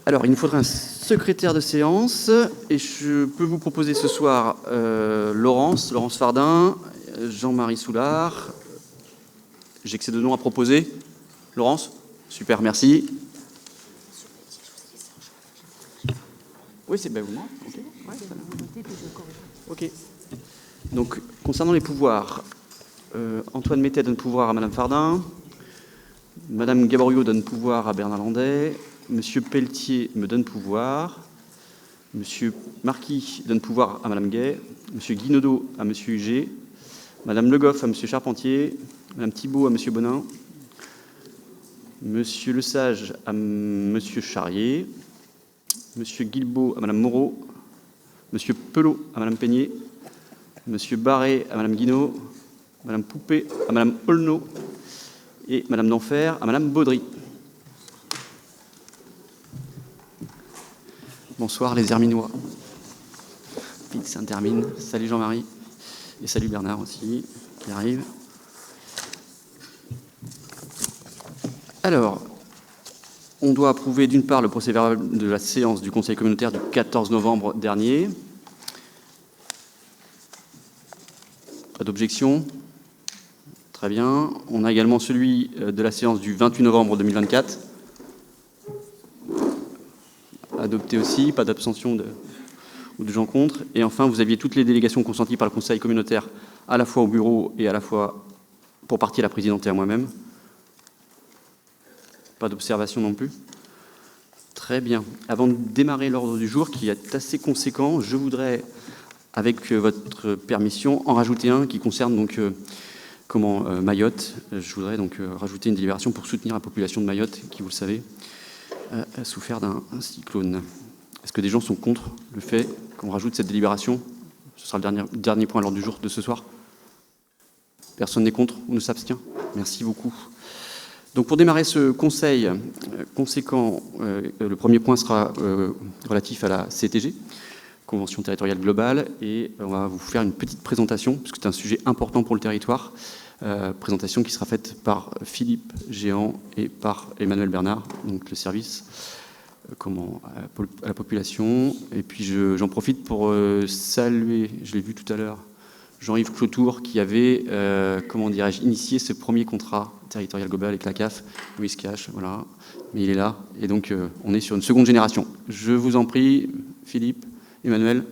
Alors, il nous faudra un secrétaire de séance et je peux vous proposer ce soir Laurence Fardin, Jean-Marie Soulard. J'ai que ces deux noms à proposer. Laurence ? Super, merci. Oui, c'est vous, moi. Ok. Donc, concernant les pouvoirs, Antoine Mettet donne pouvoir à Madame Fardin, Madame Gaborio donne pouvoir à Bernard Landais, Monsieur Pelletier me donne pouvoir, Monsieur Marquis donne pouvoir à Madame Gay, Monsieur Guinaudot à Monsieur Huget, Madame Le Goff à Monsieur Charpentier, Madame Thibault à Monsieur Bonin, Monsieur Lesage à Monsieur Charrier, Monsieur Guilbault à Madame Moreau, Monsieur Pelot à Madame Peigné, Monsieur Barré à Madame Guinaud, Madame Poupée à Madame Aulneau et Madame d'Enfer à Madame Baudry. Bonsoir les Herminois. Vite, ça termine. Salut Jean-Marie. Et salut Bernard aussi, qui arrive. Alors, on doit approuver d'une part le procès-verbal de la séance du Conseil communautaire du 14 novembre dernier. Pas d'objection ? Très bien. On a également celui de la séance du 28 novembre 2024. Adopté aussi, pas d'abstention ou de gens contre. Et enfin, vous aviez toutes les délégations consenties par le Conseil communautaire, à la fois au bureau et à la fois pour partie à la présidente et à moi-même. Pas d'observation non plus. Très bien. Avant de démarrer l'ordre du jour, qui est assez conséquent, je voudrais, avec votre permission, en rajouter un qui concerne donc Mayotte. Je voudrais donc rajouter une délibération pour soutenir la population de Mayotte, qui, vous le savez, a souffert d'un cyclone. Est-ce que des gens sont contre le fait qu'on rajoute cette délibération ? Ce sera le dernier point à l'ordre du jour de ce soir. Personne n'est contre ou ne s'abstient ? Merci beaucoup. Donc pour démarrer ce conseil conséquent, le premier point sera relatif à la CTG, Convention territoriale globale, et on va vous faire une petite présentation, puisque c'est un sujet important pour le territoire. Présentation qui sera faite par Philippe Géant et par Emmanuel Bernard, donc le service à la population. Et puis j'en profite pour saluer, je l'ai vu tout à l'heure, Jean-Yves Clotour qui avait, initié ce premier contrat territorial global avec la CAF. Oui, il se cache, voilà, mais il est là. Et donc on est sur une seconde génération. Je vous en prie, Philippe, Emmanuel.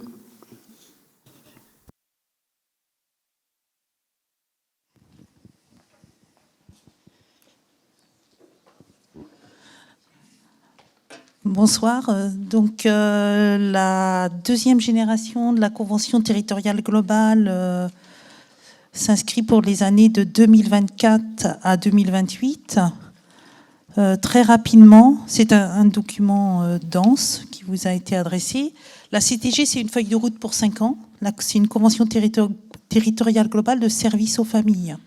Bonsoir. Donc, la deuxième génération de la Convention territoriale globale s'inscrit pour les années de 2024 à 2028. Très rapidement, c'est un document dense qui vous a été adressé. La CTG, c'est une feuille de route pour 5 ans. C'est une Convention territoriale globale de services aux familles.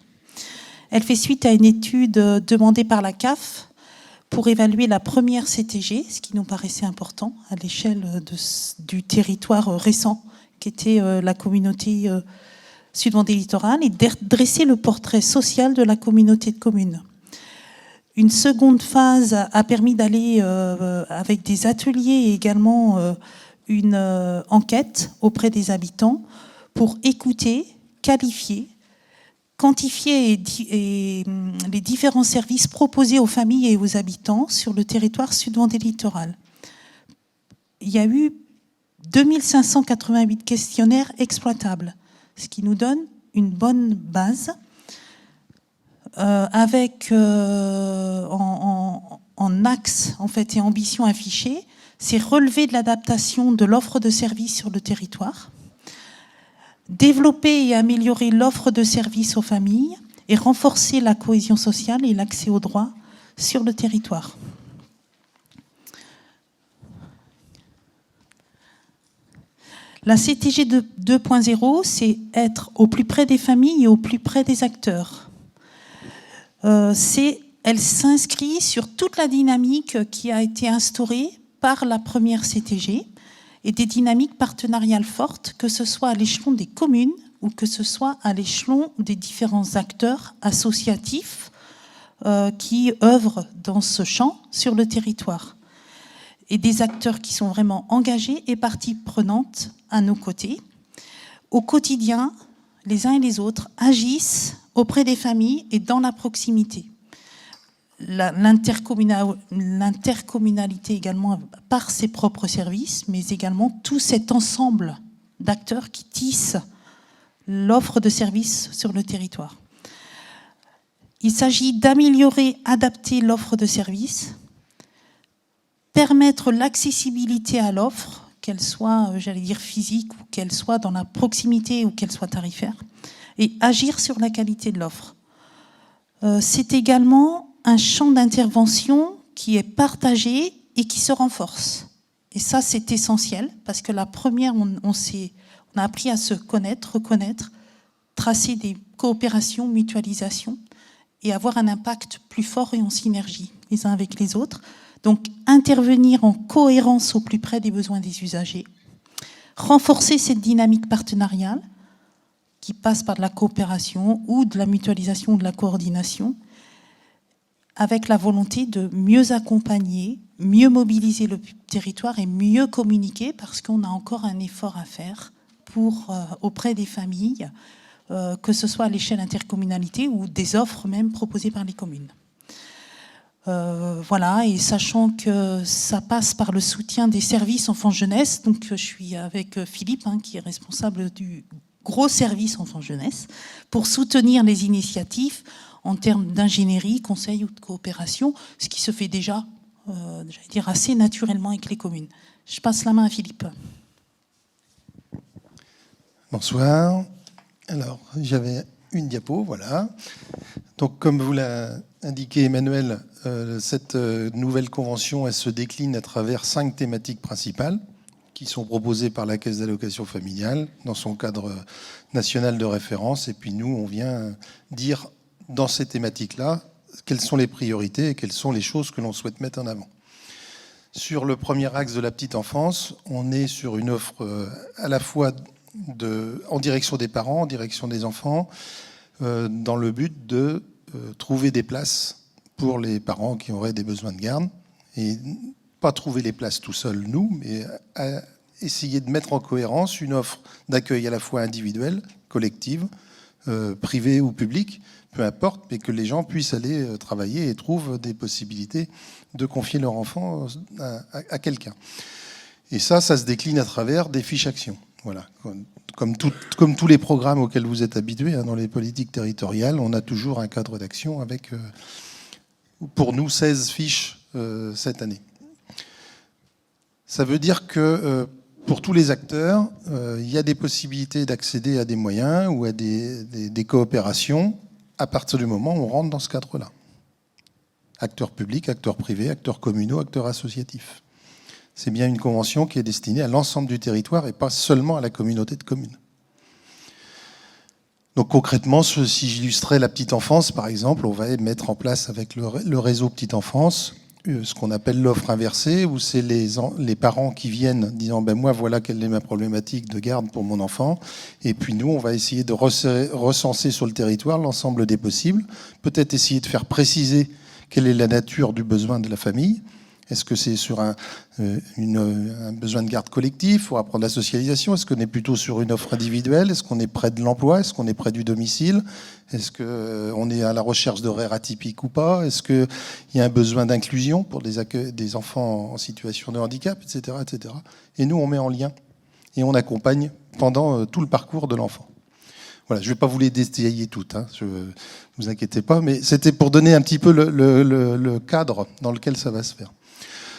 Elle fait suite à une étude demandée par la CAF pour évaluer la première CTG, ce qui nous paraissait important à l'échelle du territoire récent, qui était la communauté Sud-Vendée littorale, et dresser le portrait social de la communauté de communes. Une seconde phase a permis d'aller, avec des ateliers et également une enquête auprès des habitants, pour écouter, qualifier, quantifier les différents services proposés aux familles et aux habitants sur le territoire Sud-Vendée littoral. Il y a eu 2588 questionnaires exploitables, ce qui nous donne une bonne base avec en axe en fait, et ambition affichée, c'est relever de l'adaptation de l'offre de services sur le territoire, développer et améliorer l'offre de services aux familles et renforcer la cohésion sociale et l'accès aux droits sur le territoire. La CTG 2.0, c'est être au plus près des familles et au plus près des acteurs. Elle s'inscrit sur toute la dynamique qui a été instaurée par la première CTG et des dynamiques partenariales fortes, que ce soit à l'échelon des communes ou que ce soit à l'échelon des différents acteurs associatifs qui œuvrent dans ce champ sur le territoire. et des acteurs qui sont vraiment engagés et partie prenante à nos côtés. Au quotidien, les uns et les autres agissent auprès des familles et dans la proximité. L'intercommunalité également par ses propres services, mais également tout cet ensemble d'acteurs qui tissent l'offre de services sur le territoire. Il s'agit d'améliorer, adapter l'offre de services, permettre l'accessibilité à l'offre, qu'elle soit, j'allais dire, physique, ou qu'elle soit dans la proximité, ou qu'elle soit tarifaire, et agir sur la qualité de l'offre. C'est également un champ d'intervention qui est partagé et qui se renforce. Et ça, c'est essentiel, parce que la première, on a appris à se connaître, reconnaître, tracer des coopérations, mutualisations, et avoir un impact plus fort et en synergie les uns avec les autres. Donc, intervenir en cohérence au plus près des besoins des usagers, renforcer cette dynamique partenariale qui passe par de la coopération ou de la mutualisation ou de la coordination, avec la volonté de mieux accompagner, mieux mobiliser le territoire et mieux communiquer, parce qu'on a encore un effort à faire auprès des familles, que ce soit à l'échelle intercommunalité ou des offres même proposées par les communes. Voilà, et sachant que ça passe par le soutien des services enfants-jeunesse, donc je suis avec Philippe, qui est responsable du gros service enfants-jeunesse, pour soutenir les initiatives en termes d'ingénierie, conseil ou de coopération, ce qui se fait déjà, j'allais dire, assez naturellement avec les communes. Je passe la main à Philippe. Bonsoir. Alors, j'avais une diapo, voilà. Donc, comme vous l'a indiqué Emmanuel, cette nouvelle convention, elle se décline à travers 5 thématiques principales qui sont proposées par la Caisse d'allocation familiale dans son cadre national de référence. Et puis nous, on vient dire dans ces thématiques-là quelles sont les priorités et quelles sont les choses que l'on souhaite mettre en avant. Sur le premier axe de la petite enfance, on est sur une offre à la fois en direction des parents, en direction des enfants, dans le but de trouver des places pour les parents qui auraient des besoins de garde. Et pas trouver les places tout seuls, nous, mais essayer de mettre en cohérence une offre d'accueil à la fois individuelle, collective, privée ou publique, peu importe, mais que les gens puissent aller travailler et trouvent des possibilités de confier leur enfant à quelqu'un. Et ça se décline à travers des fiches actions. Voilà. Comme tous les programmes auxquels vous êtes habitués dans les politiques territoriales, on a toujours un cadre d'action avec, pour nous, 16 fiches cette année. Ça veut dire que pour tous les acteurs, il y a des possibilités d'accéder à des moyens ou à des coopérations à partir du moment où on rentre dans ce cadre-là. Acteurs publics, acteurs privés, acteurs communaux, acteurs associatifs. C'est bien une convention qui est destinée à l'ensemble du territoire et pas seulement à la communauté de communes. Donc concrètement, si j'illustrais la petite enfance, par exemple, on va mettre en place avec le réseau Petite Enfance ce qu'on appelle l'offre inversée, où c'est les parents qui viennent disant moi voilà quelle est ma problématique de garde pour mon enfant, et puis nous on va essayer de recenser sur le territoire l'ensemble des possibles, peut-être essayer de faire préciser quelle est la nature du besoin de la famille. Est-ce que c'est sur un besoin de garde collectif pour apprendre la socialisation? Est-ce qu'on est plutôt sur une offre individuelle? Est-ce qu'on est près de l'emploi? Est-ce qu'on est près du domicile? Est-ce qu'on est à la recherche d'horaires atypiques ou pas? Est-ce qu'il y a un besoin d'inclusion pour des enfants en situation de handicap, etc., etc. Et nous, on met en lien et on accompagne pendant tout le parcours de l'enfant. Voilà, je ne vais pas vous les détailler toutes, ne vous inquiétez pas, mais c'était pour donner un petit peu le cadre dans lequel ça va se faire.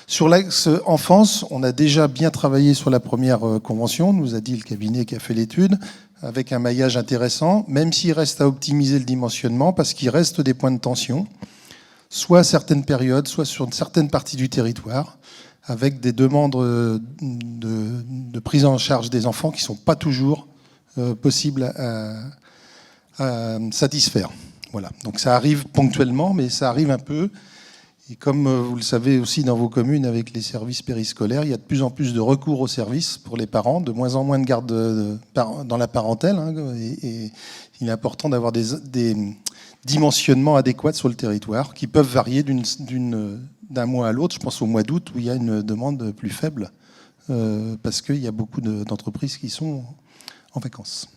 Sur l'axe enfance, on a déjà bien travaillé sur la première convention, nous a dit le cabinet qui a fait l'étude, avec un maillage intéressant, même s'il reste à optimiser le dimensionnement, parce qu'il reste des points de tension, soit à certaines périodes, soit sur une certaine partie du territoire, avec des demandes de prise en charge des enfants qui ne sont pas toujours possibles à satisfaire. Voilà. Donc ça arrive ponctuellement, mais ça arrive un peu. Et comme vous le savez aussi dans vos communes avec les services périscolaires, il y a de plus en plus de recours aux services pour les parents, de moins en moins de garde dans la parentèle. Et il est important d'avoir des dimensionnements adéquats sur le territoire qui peuvent varier d'un mois à l'autre. Je pense au mois d'août où il y a une demande plus faible parce qu'il y a beaucoup d'entreprises qui sont en vacances.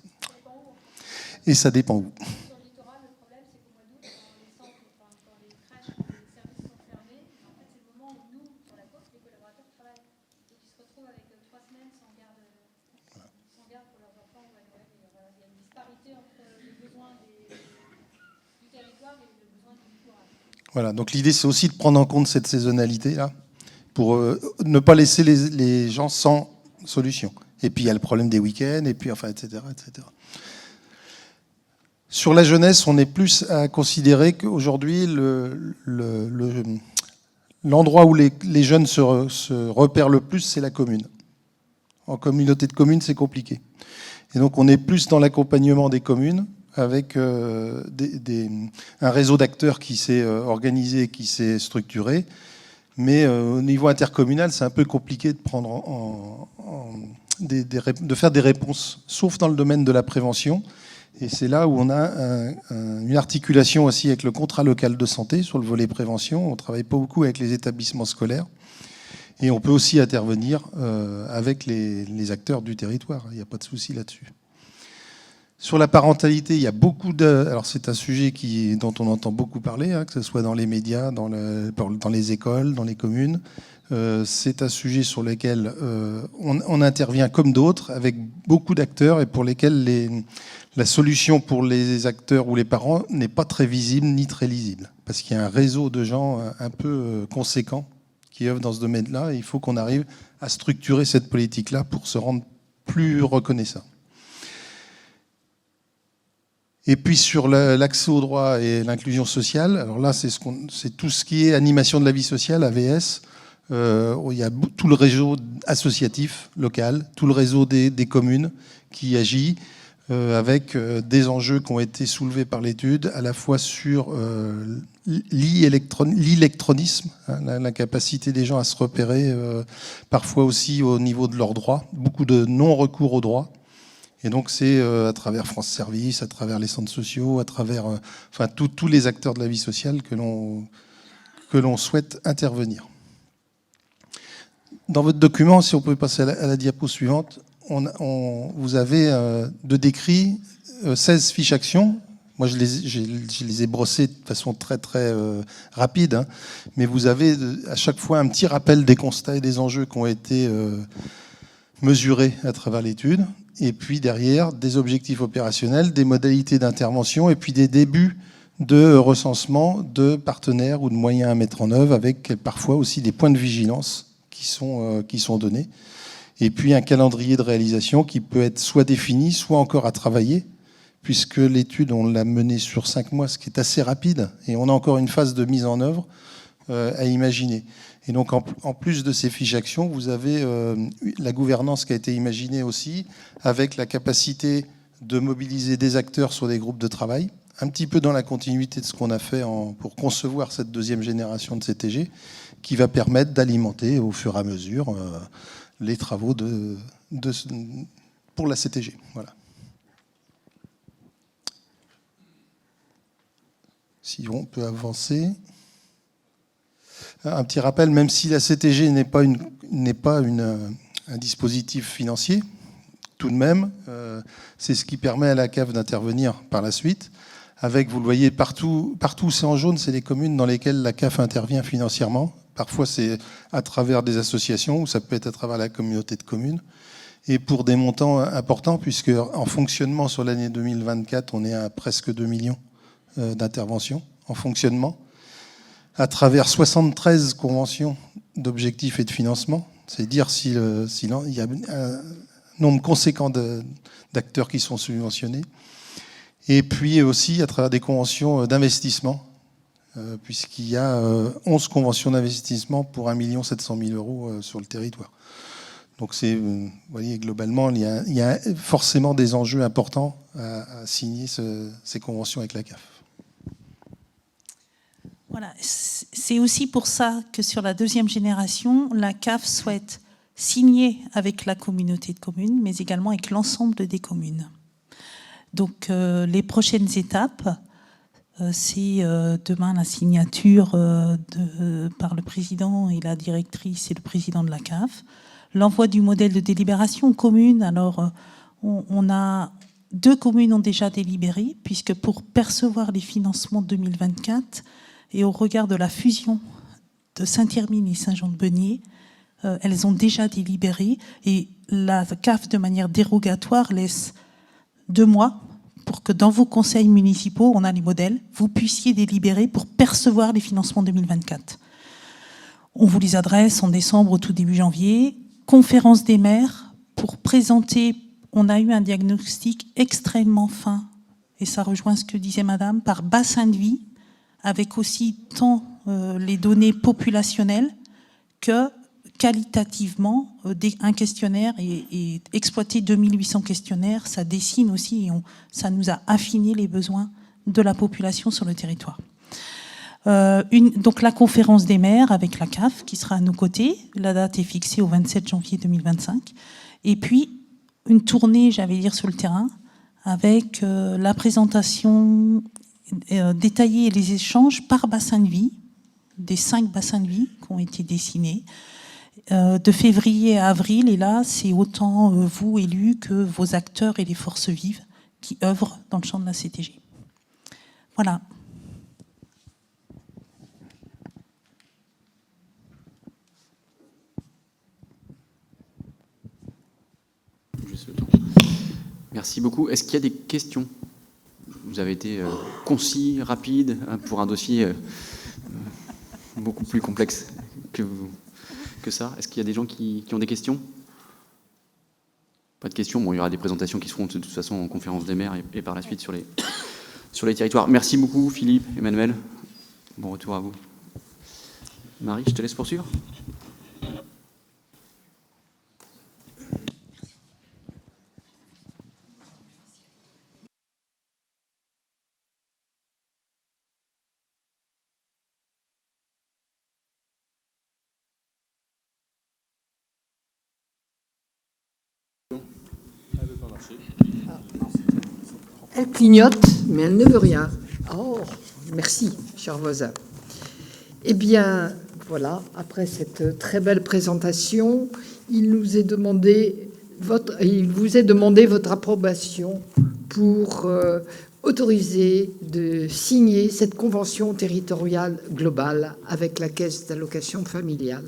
Et ça dépend où. Voilà, donc l'idée, c'est aussi de prendre en compte cette saisonnalité-là pour ne pas laisser les gens sans solution. Et puis, il y a le problème des week-ends, et puis, enfin, etc., etc. Sur la jeunesse, on est plus à considérer qu'aujourd'hui, l'endroit où les jeunes se repèrent le plus, c'est la commune. En communauté de communes, c'est compliqué. Et donc, on est plus dans l'accompagnement des communes, avec un réseau d'acteurs qui s'est organisé, qui s'est structuré. Mais au niveau intercommunal, c'est un peu compliqué de prendre de faire des réponses, sauf dans le domaine de la prévention. Et c'est là où on a une articulation aussi avec le contrat local de santé sur le volet prévention. On travaille pas beaucoup avec les établissements scolaires. Et on peut aussi intervenir avec les acteurs du territoire. Il n'y a pas de souci là-dessus. Sur la parentalité, il y a beaucoup alors c'est un sujet dont on entend beaucoup parler, que ce soit dans les médias, dans les écoles, dans les communes. C'est un sujet sur lequel on intervient comme d'autres, avec beaucoup d'acteurs et pour lesquels la solution pour les acteurs ou les parents n'est pas très visible ni très lisible. Parce qu'il y a un réseau de gens un peu conséquent qui œuvrent dans ce domaine-là. Et il faut qu'on arrive à structurer cette politique-là pour se rendre plus reconnaissant. Et puis sur l'accès au droit et l'inclusion sociale, alors là c'est tout ce qui est animation de la vie sociale, AVS. Il y a tout le réseau associatif local, tout le réseau des communes qui agit avec des enjeux qui ont été soulevés par l'étude, à la fois sur l'illectronisme, la capacité des gens à se repérer, parfois aussi au niveau de leurs droits, beaucoup de non-recours aux droits. Et donc c'est à travers France Service, à travers les centres sociaux, à travers tous les acteurs de la vie sociale que l'on souhaite intervenir. Dans votre document, si on peut passer à la diapo suivante, vous avez de décrit 16 fiches actions. Moi, je les ai brossées de façon très très rapide, mais vous avez à chaque fois un petit rappel des constats et des enjeux qui ont été mesurés à travers l'étude. Et puis derrière, des objectifs opérationnels, des modalités d'intervention et puis des débuts de recensement de partenaires ou de moyens à mettre en œuvre avec parfois aussi des points de vigilance qui sont donnés. Et puis un calendrier de réalisation qui peut être soit défini, soit encore à travailler, puisque l'étude, on l'a menée sur 5 mois, ce qui est assez rapide, et on a encore une phase de mise en œuvre à imaginer. Et donc, en plus de ces fiches actions, vous avez la gouvernance qui a été imaginée aussi, avec la capacité de mobiliser des acteurs sur des groupes de travail, un petit peu dans la continuité de ce qu'on a fait pour concevoir cette deuxième génération de CTG, qui va permettre d'alimenter au fur et à mesure les travaux pour la CTG. Voilà. Si on peut avancer... Un petit rappel, même si la CTG n'est pas un dispositif financier, tout de même, c'est ce qui permet à la CAF d'intervenir par la suite. Avec, vous le voyez, partout où c'est en jaune, c'est les communes dans lesquelles la CAF intervient financièrement. Parfois, c'est à travers des associations, ou ça peut être à travers la communauté de communes. Et pour des montants importants, puisque en fonctionnement sur l'année 2024, on est à presque 2 millions d'interventions en fonctionnement, à travers 73 conventions d'objectifs et de financement. C'est dire s'il y a un nombre conséquent d'acteurs qui sont subventionnés. Et puis aussi à travers des conventions d'investissement, puisqu'il y a 11 conventions d'investissement pour 1 700 000 € sur le territoire. Donc vous voyez, globalement, il y a forcément des enjeux importants à signer ces conventions avec la CAF. Voilà, c'est aussi pour ça que sur la deuxième génération, la CAF souhaite signer avec la communauté de communes, mais également avec l'ensemble des communes. Donc les prochaines étapes, c'est demain la signature par le président et la directrice et le président de la CAF, l'envoi du modèle de délibération aux communes. Alors on a 2 communes ont déjà délibéré, puisque pour percevoir les financements 2024 et au regard de la fusion de Saint-Hermine et Saint-Jean-de-Beugné, elles ont déjà délibéré et la CAF, de manière dérogatoire, laisse 2 mois pour que dans vos conseils municipaux, on a les modèles, vous puissiez délibérer pour percevoir les financements 2024. On vous les adresse en décembre, au tout début janvier. Conférence des maires pour présenter. On a eu un diagnostic extrêmement fin, et ça rejoint ce que disait Madame, par bassin de vie, avec aussi tant les données populationnelles que qualitativement, un questionnaire et exploiter 2800 questionnaires, ça dessine aussi et ça nous a affiné les besoins de la population sur le territoire. Donc la conférence des maires avec la CAF qui sera à nos côtés, la date est fixée au 27 janvier 2025, et puis une tournée, j'allais dire, sur le terrain avec la présentation détaillée et les échanges par bassin de vie, des 5 bassins de vie qui ont été dessinés, de février à avril, et là, c'est autant vous, élus, que vos acteurs et les forces vives qui œuvrent dans le champ de la CTG. Voilà. Juste le temps. Merci beaucoup. Est-ce qu'il y a des questions? Vous avez été concis, rapide, pour un dossier beaucoup plus complexe que ça. Est-ce qu'il y a des gens qui ont des questions? Pas de questions. Bon, il y aura des présentations qui seront de toute façon en conférence des maires et par la suite sur les territoires. Merci beaucoup, Philippe, Emmanuel. Bon retour à vous. Marie, je te laisse poursuivre. Elle clignote, mais elle ne veut rien. Oh, merci, cher voisin. Eh bien, voilà, après cette très belle présentation, il vous est demandé votre approbation pour autoriser de signer cette convention territoriale globale avec la Caisse d'allocation familiale.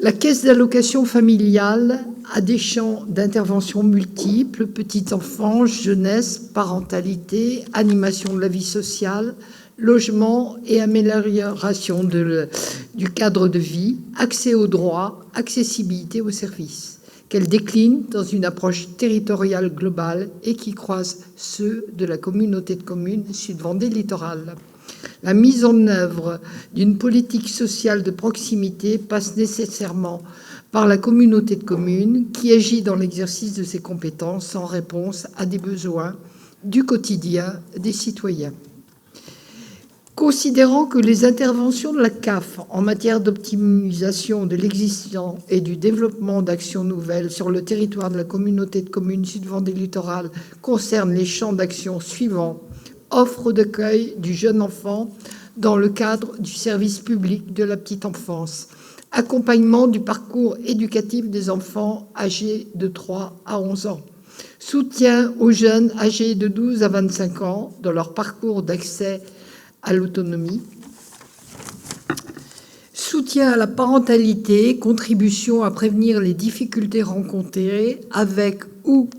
La Caisse d'allocation familiale a des champs d'intervention multiples: petite enfance, jeunesse, parentalité, animation de la vie sociale, logement et amélioration du cadre de vie, accès aux droits, accessibilité aux services, qu'elle décline dans une approche territoriale globale et qui croise ceux de la communauté de communes Sud-Vendée Littoral. La mise en œuvre d'une politique sociale de proximité passe nécessairement par la communauté de communes qui agit dans l'exercice de ses compétences en réponse à des besoins du quotidien des citoyens. Considérant que les interventions de la CAF en matière d'optimisation de l'existant et du développement d'actions nouvelles sur le territoire de la communauté de communes Sud-Vendée Littoral concernent les champs d'action suivants: offre d'accueil du jeune enfant dans le cadre du service public de la petite enfance, accompagnement du parcours éducatif des enfants âgés de 3 à 11 ans, soutien aux jeunes âgés de 12 à 25 ans dans leur parcours d'accès à l'autonomie, soutien à la parentalité, contribution à prévenir les difficultés rencontrées avec ou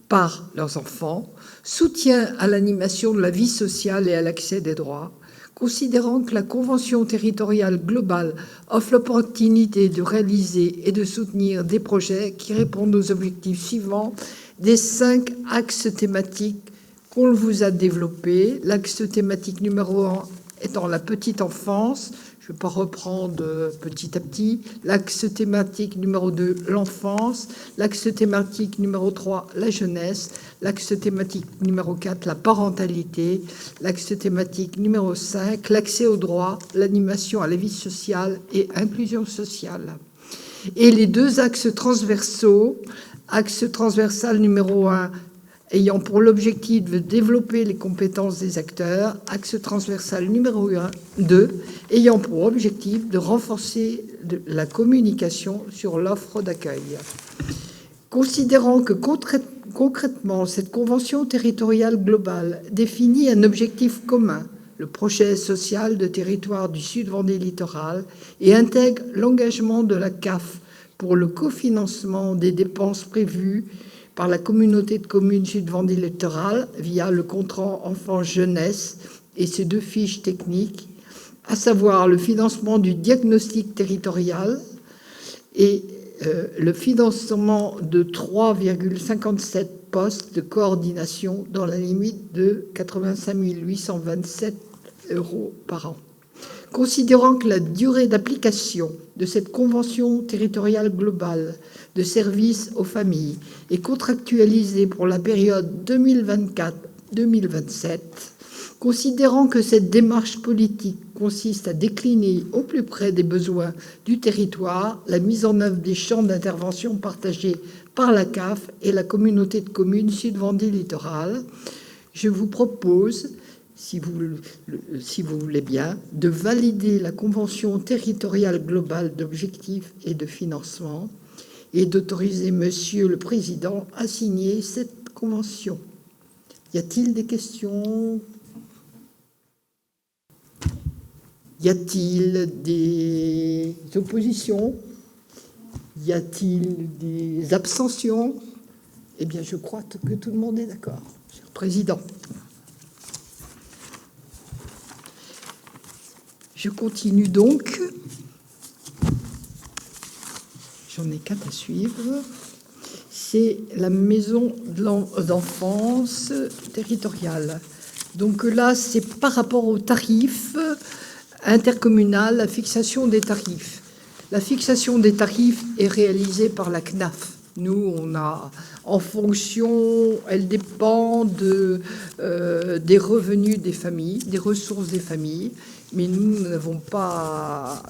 par leurs enfants, soutien à l'animation de la vie sociale et à l'accès des droits. Considérant que la Convention territoriale globale offre l'opportunité de réaliser et de soutenir des projets qui répondent aux objectifs suivants des 5 axes thématiques qu'on vous a développés. L'axe thématique numéro 1 étant la petite enfance. Je ne vais pas reprendre petit à petit. L'axe thématique numéro 2, l'enfance. L'axe thématique numéro 3, la jeunesse. L'axe thématique numéro 4, la parentalité. L'axe thématique numéro 5, l'accès aux droits, l'animation à la vie sociale et inclusion sociale. Et les 2 axes transversaux, axe transversal numéro 1, ayant pour l'objectif de développer les compétences des acteurs, axe transversal numéro 2, ayant pour objectif de renforcer la communication sur l'offre d'accueil. Considérant que concrètement, cette convention territoriale globale définit un objectif commun, le projet social de territoire du Sud-Vendée littoral, et intègre l'engagement de la CAF pour le cofinancement des dépenses prévues par la communauté de communes Sud-Vendée littoral via le contrat enfant-jeunesse et ses 2 fiches techniques, à savoir le financement du diagnostic territorial et le financement de 3,57 postes de coordination dans la limite de 85 827 € par an. Considérant que la durée d'application de cette convention territoriale globale de services aux familles est contractualisée pour la période 2024-2027, considérant que cette démarche politique consiste à décliner au plus près des besoins du territoire la mise en œuvre des champs d'intervention partagés par la CAF et la communauté de communes Sud-Vendée littoral, je vous propose, si vous voulez bien, de valider la Convention territoriale globale d'objectifs et de financement et d'autoriser Monsieur le Président à signer cette convention. Y a-t-il des questions ? Y a-t-il des oppositions ? Y a-t-il des abstentions ? Eh bien, je crois que tout le monde est d'accord, Monsieur le Président. Je continue donc. J'en ai 4 à suivre. C'est la maison d'enfance territoriale. Donc là, c'est par rapport aux tarifs intercommunal, la fixation des tarifs. La fixation des tarifs est réalisée par la CNAF. Nous, on a, en fonction, elle dépend des revenus des familles, des ressources des familles, mais nous n'avons pas,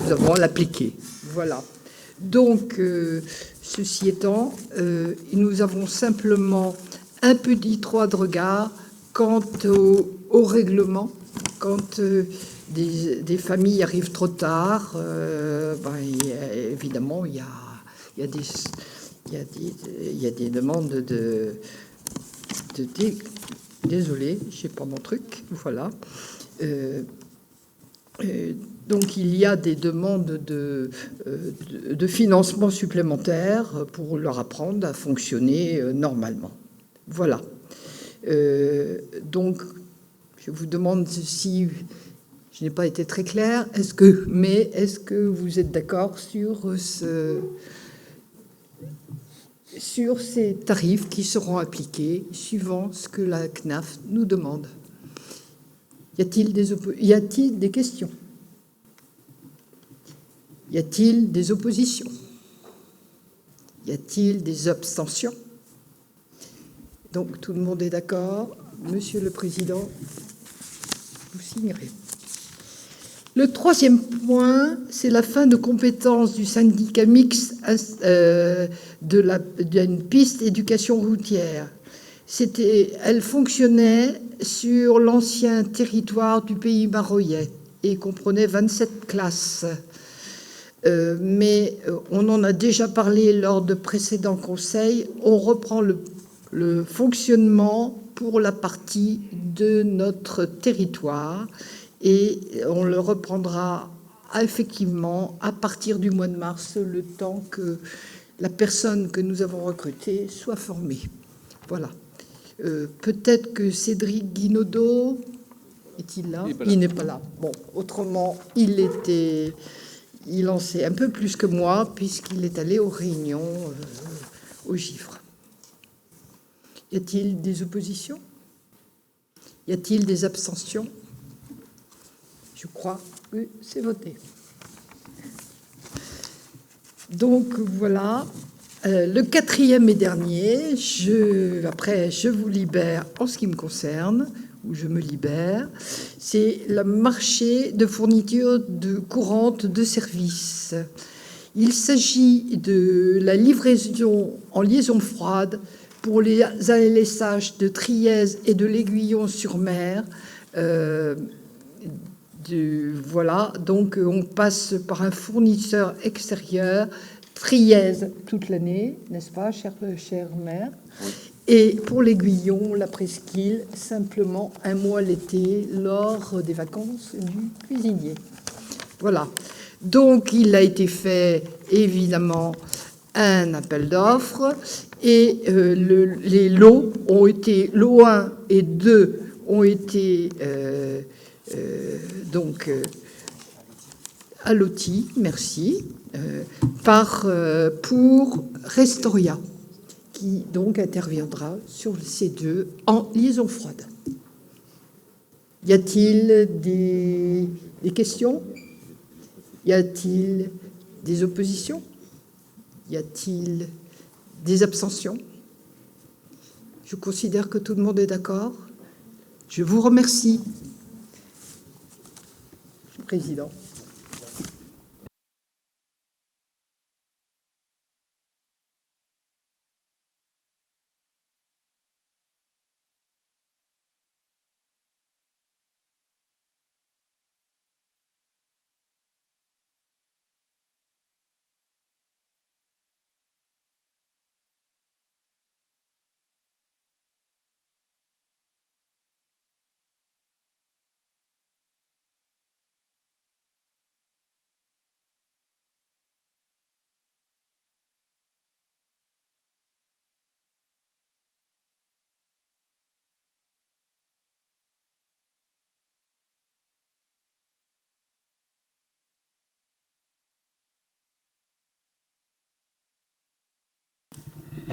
nous avons à l'appliquer. Voilà. Donc, ceci étant, nous avons simplement un petit droit de regard quant au règlement, quand des familles arrivent trop tard, évidemment, il y a des demandes de désolé, je n'ai pas mon truc, voilà. Donc il y a des demandes de financement supplémentaire pour leur apprendre à fonctionner normalement. Voilà. Donc je vous demande si je n'ai pas été très claire, est-ce que vous êtes d'accord sur ces tarifs qui seront appliqués suivant ce que la CNAF nous demande? Y a-t-il des questions? Y a-t-il des oppositions? Y a-t-il des abstentions? Donc tout le monde est d'accord. Monsieur le Président, vous signerez. Le troisième point, c'est la fin de compétence du syndicat mixte d'une piste éducation routière. Elle fonctionnait sur l'ancien territoire du pays maroyais et comprenait 27 classes. Mais on en a déjà parlé lors de précédents conseils. On reprend le fonctionnement pour la partie de notre territoire et on le reprendra effectivement à partir du mois de mars, le temps que la personne que nous avons recrutée soit formée. Voilà. Peut-être que Cédric Guinaudot, est-il là? Il n'est pas là. Bon, autrement, il en sait un peu plus que moi, puisqu'il est allé aux réunions au Gifre. Y a-t-il des oppositions? Y a-t-il des abstentions? Je crois que c'est voté. Donc voilà, le quatrième et dernier, après je vous libère en ce qui me concerne, ou je me libère, c'est le marché de fourniture courante de services. Il s'agit de la livraison en liaison froide pour les ALSH de Trièze et de l'Aiguillon-sur-Mer. Voilà, donc on passe par un fournisseur extérieur, Trièze toute l'année, n'est-ce pas, chère mère? Oui. Et pour l'Aiguillon, la presqu'île, simplement un mois l'été, lors des vacances du cuisinier. Voilà. Donc, il a été fait, évidemment, un appel d'offres et les lots ont été, lot 1 et 2 ont été allotis, merci, pour Restoria, qui donc interviendra sur ces deux en liaison froide. Y a-t-il des questions? Y a-t-il des oppositions? Y a-t-il des abstentions? Je considère que tout le monde est d'accord. Je vous remercie, Président.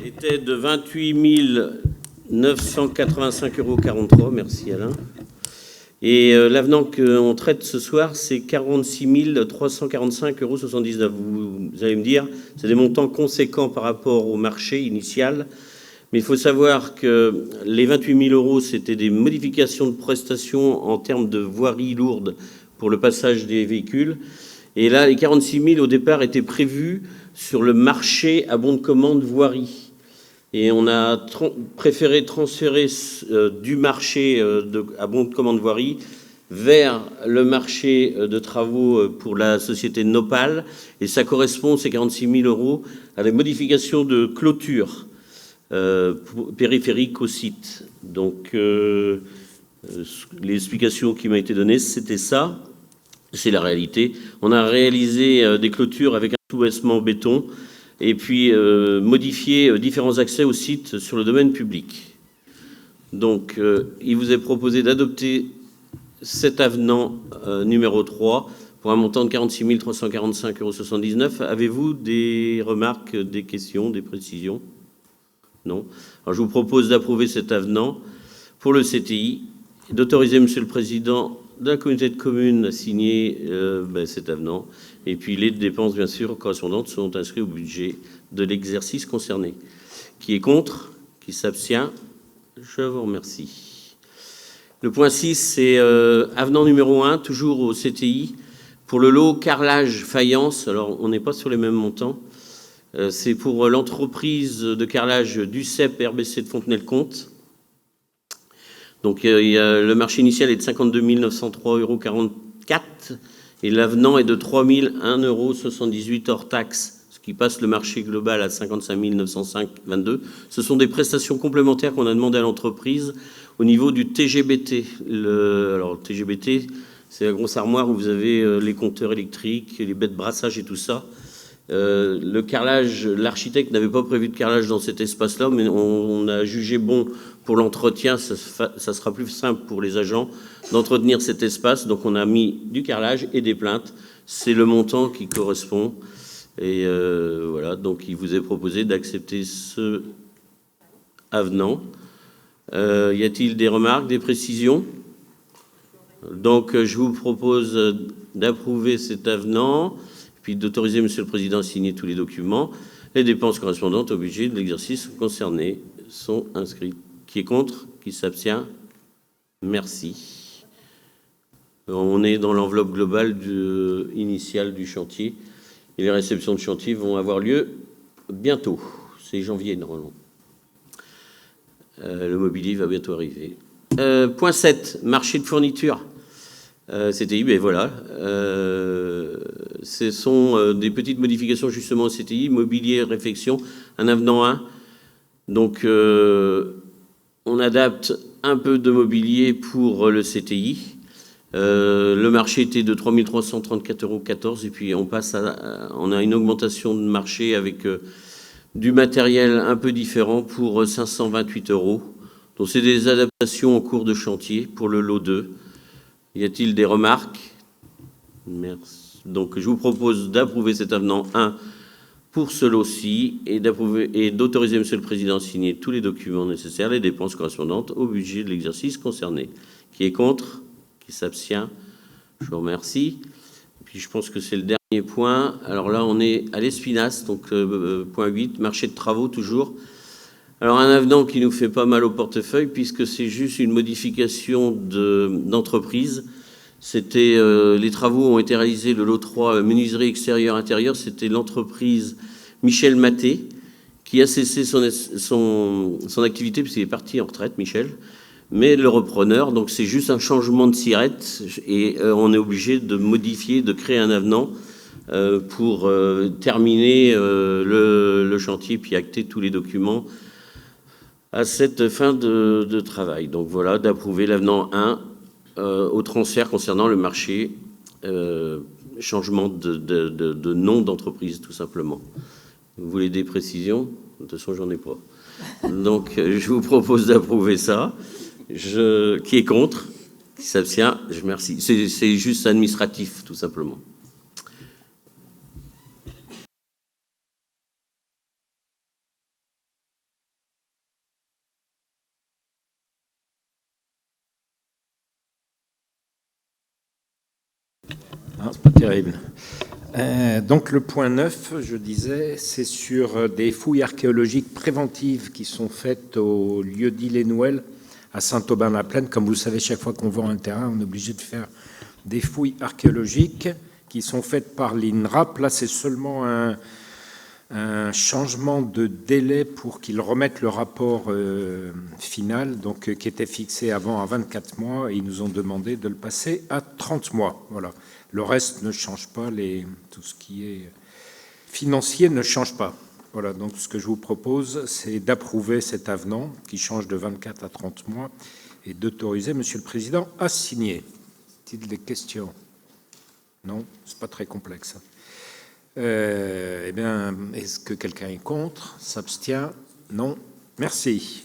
Était de 28 985,43 €. Merci Alain. Et l'avenant qu'on traite ce soir, c'est 46 345,79 €. Vous allez me dire, c'est des montants conséquents par rapport au marché initial. Mais il faut savoir que les 28 000 €, c'était des modifications de prestations en termes de voirie lourde pour le passage des véhicules. Et là, les 46 000 au départ étaient prévus sur le marché à bon de commande voirie. Et on a préféré transférer du marché à bon de commande voirie vers le marché de travaux pour la société Nopal. Et ça correspond, ces 46 000 €, à des modifications de clôture périphérique au site. Donc, l'explication qui m'a été donnée, c'était ça. C'est la réalité. On a réalisé des clôtures avec un soubassement béton et puis modifié différents accès au site sur le domaine public. Donc, il vous est proposé d'adopter cet avenant numéro 3 pour un montant de 46 345,79 €. Avez-vous des remarques, des questions, des précisions? Non. Alors, je vous propose d'approuver cet avenant pour le CTI, d'autoriser Monsieur le Président de la communauté de communes à signer cet avenant. Et puis les dépenses, bien sûr, correspondantes sont inscrites au budget de l'exercice concerné. Qui est contre? Qui s'abstient? Je vous remercie. Le point 6, c'est avenant numéro 1, toujours au CTI, pour le lot carrelage faïence. Alors, on n'est pas sur les mêmes montants. C'est pour l'entreprise de carrelage du CEP RBC de Fontenay-le-Comte. Donc, le marché initial est de 52 903,44 € et l'avenant est de 3 001,78 € hors taxe, ce qui passe le marché global à 55 905,22 €. Ce sont des prestations complémentaires qu'on a demandé à l'entreprise au niveau du TGBT. Alors, le TGBT, c'est la grosse armoire où vous avez les compteurs électriques, les baies de brassage et tout ça. Le carrelage, l'architecte n'avait pas prévu de carrelage dans cet espace-là, mais on a jugé bon pour l'entretien, ça sera plus simple pour les agents d'entretenir cet espace. Donc on a mis du carrelage et des plaintes. C'est le montant qui correspond. Et voilà, donc il vous est proposé d'accepter ce avenant. Y a-t-il des remarques, des précisions? Donc, je vous propose d'approuver cet avenant, puis d'autoriser Monsieur le Président à signer tous les documents. Les dépenses correspondantes au budget de l'exercice concerné sont inscrites. Qui est contre? Qui s'abstient? Merci. On est dans l'enveloppe globale initiale du chantier. Et les réceptions de chantier vont avoir lieu bientôt. C'est janvier, normalement. Le mobilier va bientôt arriver. Point 7, marché de fourniture. CTI, ben voilà. Ce sont des petites modifications justement au CTI, mobilier, réfection, un avenant 1. Donc, on adapte un peu de mobilier pour le CTI. Le marché était de 3 334,14 € et puis on a une augmentation de marché avec du matériel un peu différent pour 528 €. Donc c'est des adaptations en cours de chantier pour le lot 2. Y a-t-il des remarques? Merci. Donc je vous propose d'approuver cet avenant 1 pour ce lot-ci et d'autoriser Monsieur le Président à signer tous les documents nécessaires, les dépenses correspondantes au budget de l'exercice concerné. Qui est contre? Qui s'abstient? Je vous remercie. Puis je pense que c'est le dernier point. Alors là, on est à l'Espinasse, donc point 8, marché de travaux toujours. Alors un avenant qui nous fait pas mal au portefeuille puisque c'est juste une modification d'entreprise. C'était les travaux ont été réalisés, le lot 3, menuiserie extérieure intérieure, c'était l'entreprise Michel Maté qui a cessé son activité puisqu'il est parti en retraite, Michel. Mais le repreneur, donc c'est juste un changement de sirette et on est obligé de modifier, de créer un avenant pour terminer le chantier puis acter tous les documents à cette fin de travail. Donc voilà, d'approuver l'avenant 1 au transfert concernant le marché, changement de nom d'entreprise tout simplement. Vous voulez des précisions? De toute façon, j'en ai pas. Donc je vous propose d'approuver ça. Qui est contre? Qui s'abstient? Je remercie. C'est juste administratif, tout simplement. Non, c'est pas terrible. Donc le point 9, je disais, c'est sur des fouilles archéologiques préventives qui sont faites au lieu-dit Les Nouelles à Saint-Aubin-la-Plaine. Comme vous le savez, chaque fois qu'on vend un terrain, on est obligé de faire des fouilles archéologiques qui sont faites par l'INRAP. Là, c'est seulement un changement de délai pour qu'ils remettent le rapport final, donc qui était fixé avant à 24 mois, et ils nous ont demandé de le passer à 30 mois. Voilà. Le reste ne change pas, tout ce qui est financier ne change pas. Voilà, donc ce que je vous propose, c'est d'approuver cet avenant qui change de 24 à 30 mois et d'autoriser Monsieur le Président à signer. Est-il des questions? Non, c'est pas très complexe. Eh bien, est-ce que quelqu'un est contre? S'abstient? Non. Merci.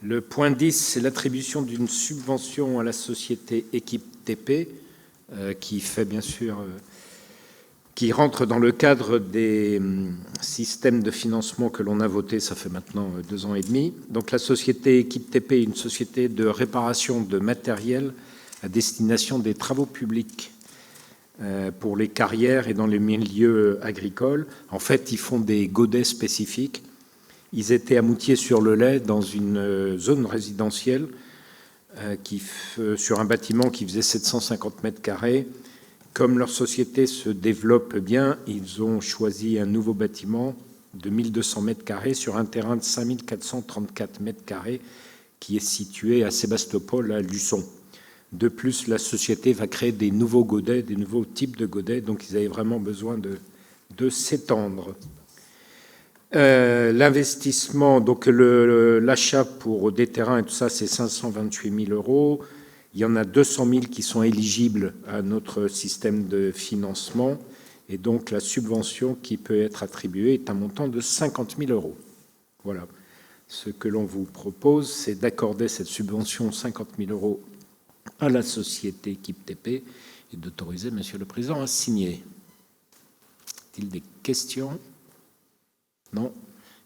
Le point 10, c'est l'attribution d'une subvention à la société Équipe TP, qui fait bien sûr... qui rentre dans le cadre des systèmes de financement que l'on a voté, ça fait maintenant 2 ans et demi. Donc la société Équipe TP est une société de réparation de matériel à destination des travaux publics pour les carrières et dans les milieux agricoles. En fait, ils font des godets spécifiques. Ils étaient à Moutier-sur-le-Lait dans une zone résidentielle sur un bâtiment qui faisait 750 mètres carrés. Comme leur société se développe bien, ils ont choisi un nouveau bâtiment de 1200 mètres carrés sur un terrain de 5434 mètres carrés qui est situé à Sébastopol, à Luçon. De plus, la société va créer des nouveaux godets, des nouveaux types de godets, donc ils avaient vraiment besoin de s'étendre. L'investissement, donc l'achat pour des terrains et tout ça, c'est 528 000 €. Il y en a 200 000 qui sont éligibles à notre système de financement. Et donc, la subvention qui peut être attribuée est un montant de 50 000 €. Voilà. Ce que l'on vous propose, c'est d'accorder cette subvention 50 000 € à la société Équipe TP et d'autoriser Monsieur le Président à signer. Y a-t-il des questions? Non.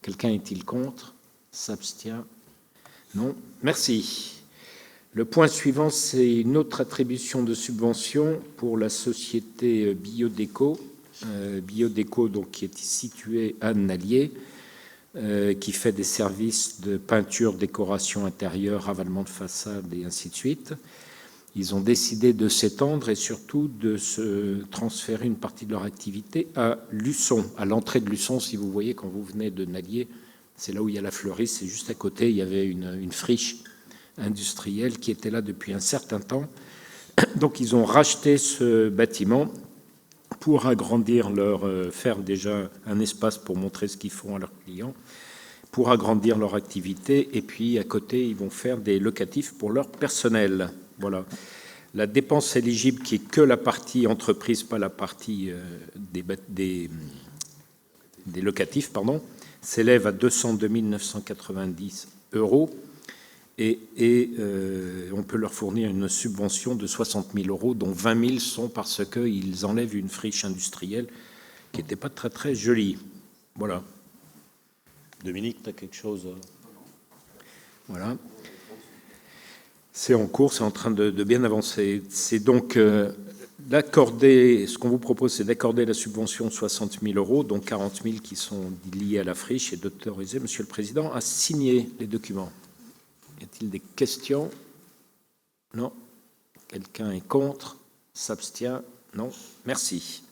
Quelqu'un est-il contre? S'abstient? Non. Merci. Le point suivant, c'est une autre attribution de subvention pour la société Biodéco. Biodéco, donc, qui est située à Nallier, qui fait des services de peinture, décoration intérieure, ravalement de façade et ainsi de suite. Ils ont décidé de s'étendre et surtout de se transférer une partie de leur activité à Luçon, à l'entrée de Luçon. Si vous voyez, quand vous venez de Nallier, c'est là où il y a la fleuriste, c'est juste à côté, il y avait une friche industrielle qui était là depuis un certain temps. Donc ils ont racheté ce bâtiment pour agrandir faire déjà un espace pour montrer ce qu'ils font à leurs clients, pour agrandir leur activité, et puis à côté, ils vont faire des locatifs pour leur personnel. Voilà. La dépense éligible, qui est que la partie entreprise, pas la partie des locatifs, pardon, s'élève à 202 990 €, et on peut leur fournir une subvention de 60 000 €, dont 20 000 sont parce qu'ils enlèvent une friche industrielle qui n'était pas très très jolie. Voilà. Dominique, tu as quelque chose? Voilà. C'est en cours, c'est en train de bien avancer. C'est donc d'accorder, ce qu'on vous propose, c'est d'accorder la subvention de 60 000 €, dont 40 000 qui sont liés à la friche, et d'autoriser, Monsieur le Président, à signer les documents. Y a-t-il des questions? Non. Quelqu'un est contre? S'abstient? Non. Merci.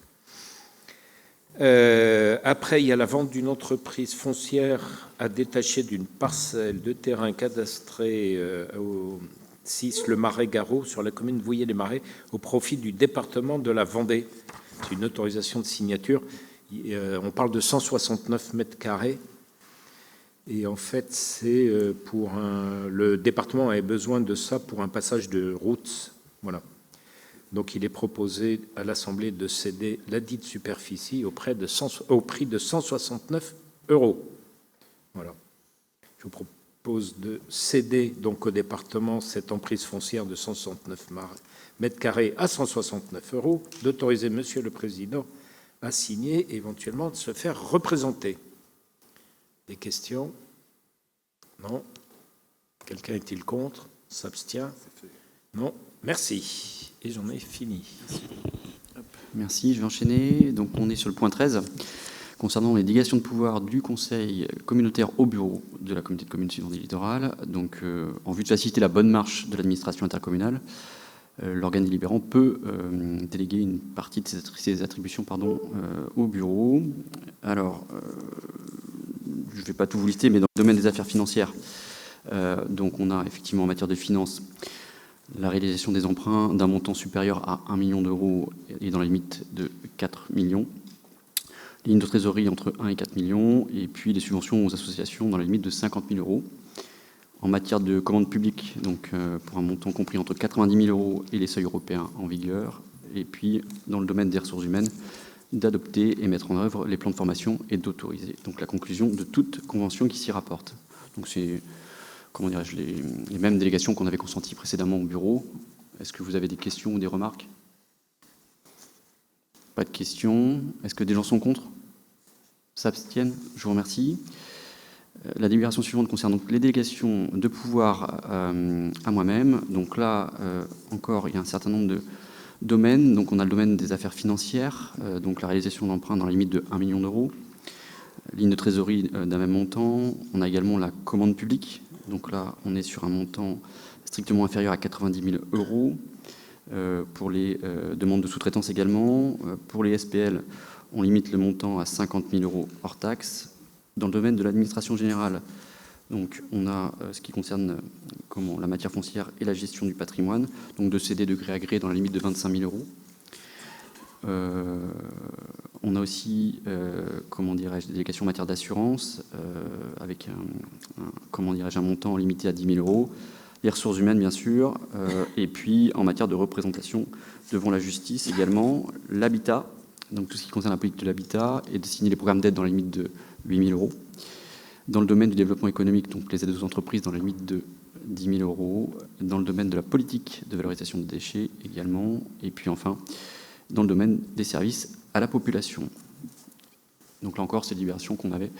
Après, il y a la vente d'une entreprise foncière à détacher d'une parcelle de terrain cadastré au 6 Le Marais-Garot, sur la commune de Vouillers-les-Marais, au profit du département de la Vendée. C'est une autorisation de signature. On parle de 169 mètres carrés. Et en fait, c'est pour le département avait besoin de ça pour un passage de route. Voilà. Donc, il est proposé à l'Assemblée de céder ladite superficie au prix de 169 €. Voilà. Je vous propose de céder donc au département cette emprise foncière de 169 mètres carrés à 169 €, d'autoriser Monsieur le Président à signer et éventuellement de se faire représenter. Des questions? Non. Quelqu'un est-il contre? S'abstient? Non. Merci. Et j'en ai fini. Merci, je vais enchaîner. Donc on est sur le point 13, concernant les délégations de pouvoir du Conseil communautaire au bureau de la communauté de communes Sud Vendée Littoral. Donc en vue de faciliter la bonne marche de l'administration intercommunale, l'organe délibérant peut déléguer une partie de ses attributions au bureau. Alors, je ne vais pas tout vous lister, mais dans le domaine des affaires financières, donc on a effectivement en matière de finances la réalisation des emprunts d'un montant supérieur à 1 million € et dans la limite de 4 millions. Ligne de trésorerie entre 1 et 4 millions, et puis les subventions aux associations dans la limite de 50 000 €. En matière de commande publique, donc pour un montant compris entre 90 000 € et les seuils européens en vigueur. Et puis, dans le domaine des ressources humaines, d'adopter et mettre en œuvre les plans de formation et d'autoriser donc la conclusion de toute convention qui s'y rapporte. Donc c'est, comment dirais-je, les mêmes délégations qu'on avait consenties précédemment au bureau. Est-ce que vous avez des questions ou des remarques? Pas de questions. Est-ce que des gens sont contre? S'abstiennent? Je vous remercie. La délibération suivante concerne donc les délégations de pouvoir à moi-même. Donc là, encore, il y a un certain nombre de domaines. Donc on a le domaine des affaires financières, donc la réalisation d'emprunts dans la limite de 1 million €, ligne de trésorerie d'un même montant. On a également la commande publique. Donc là, on est sur un montant strictement inférieur à 90 000 €. Pour les demandes de sous-traitance également. Pour les SPL, on limite le montant à 50 000 € hors taxe. Dans le domaine de l'administration générale, donc on a ce qui concerne la matière foncière et la gestion du patrimoine, donc de céder de gré à gré dans la limite de 25 000 €. On a aussi, des délégations en matière d'assurance, avec un montant limité à 10 000 €. Les ressources humaines, bien sûr, et puis en matière de représentation devant la justice également, l'habitat, donc tout ce qui concerne la politique de l'habitat, et de signer les programmes d'aide dans la limite de 8 000 €. Dans le domaine du développement économique, donc les aides aux entreprises dans la limite de 10 000 €. Dans le domaine de la politique de valorisation des déchets également. Et puis enfin, dans le domaine des services à la population. Donc là encore, c'est des libérations qu'on avait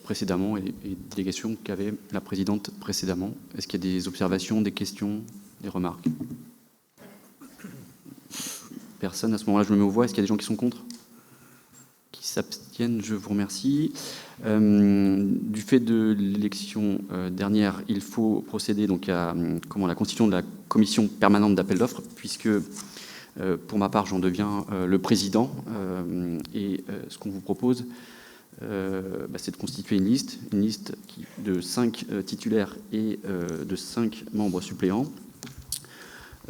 précédemment et délégations qu'avait la présidente précédemment. Est-ce qu'il y a des observations, des questions, des remarques? Personne. À ce moment-là, je me mets aux voix. Est-ce qu'il y a des gens qui sont contre? Qui s'abstiennent? Je vous remercie. Du fait de l'élection dernière, il faut procéder donc à la constitution de la commission permanente d'appel d'offres, puisque pour ma part, j'en deviens le président. Et ce qu'on vous propose, c'est de constituer une liste de 5 titulaires et de 5 membres suppléants.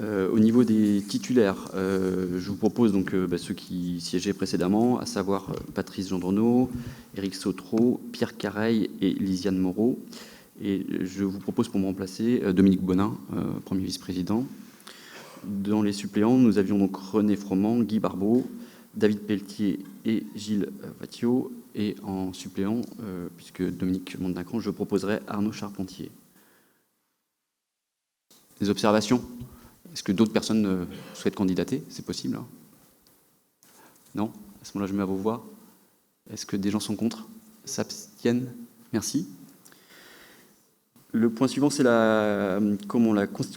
Au niveau des titulaires, je vous propose donc ceux qui siégeaient précédemment, à savoir Patrice Gendronneau, Éric Sautreau, Pierre Careil et Lisiane Moreau. Et je vous propose pour me remplacer Dominique Bonin, premier vice-président. Dans les suppléants, nous avions donc René Froment, Guy Barbeau, David Pelletier et Gilles Vattiot. Et en suppléant, puisque Dominique monte d'un cran, je proposerai Arnaud Charpentier. Des observations? Est-ce que d'autres personnes souhaitent candidater? C'est possible, hein? Non? À ce moment-là, je mets à vos voix. Est-ce que des gens sont contre? S'abstiennent? Merci. Le point suivant, c'est la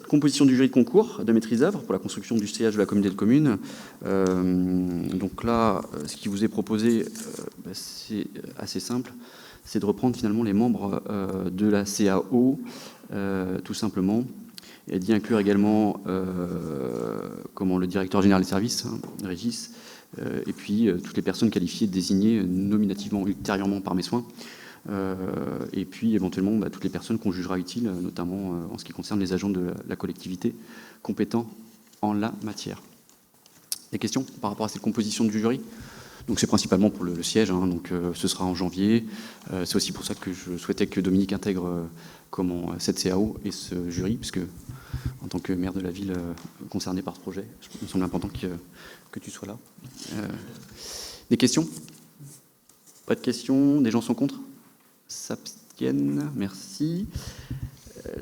composition du jury de concours de maîtrise d'œuvre pour la construction du siège de la communauté de communes. Donc là, ce qui vous est proposé, c'est assez simple. C'est de reprendre finalement les membres de la CAO, tout simplement, et d'y inclure également le directeur général des services, Régis, et puis toutes les personnes qualifiées désignées nominativement ultérieurement par mes soins. Et puis éventuellement toutes les personnes qu'on jugera utiles, notamment en ce qui concerne les agents de la collectivité compétents en la matière. Des questions par rapport à cette composition du jury? Donc c'est principalement pour le siège, donc ce sera en janvier. C'est aussi pour ça que je souhaitais que Dominique intègre cette CAO et ce jury, puisque en tant que maire de la ville concernée par ce projet, il me semble important que tu sois là. Des questions? Pas de questions? Des gens sont contre? S'abstiennent? Merci.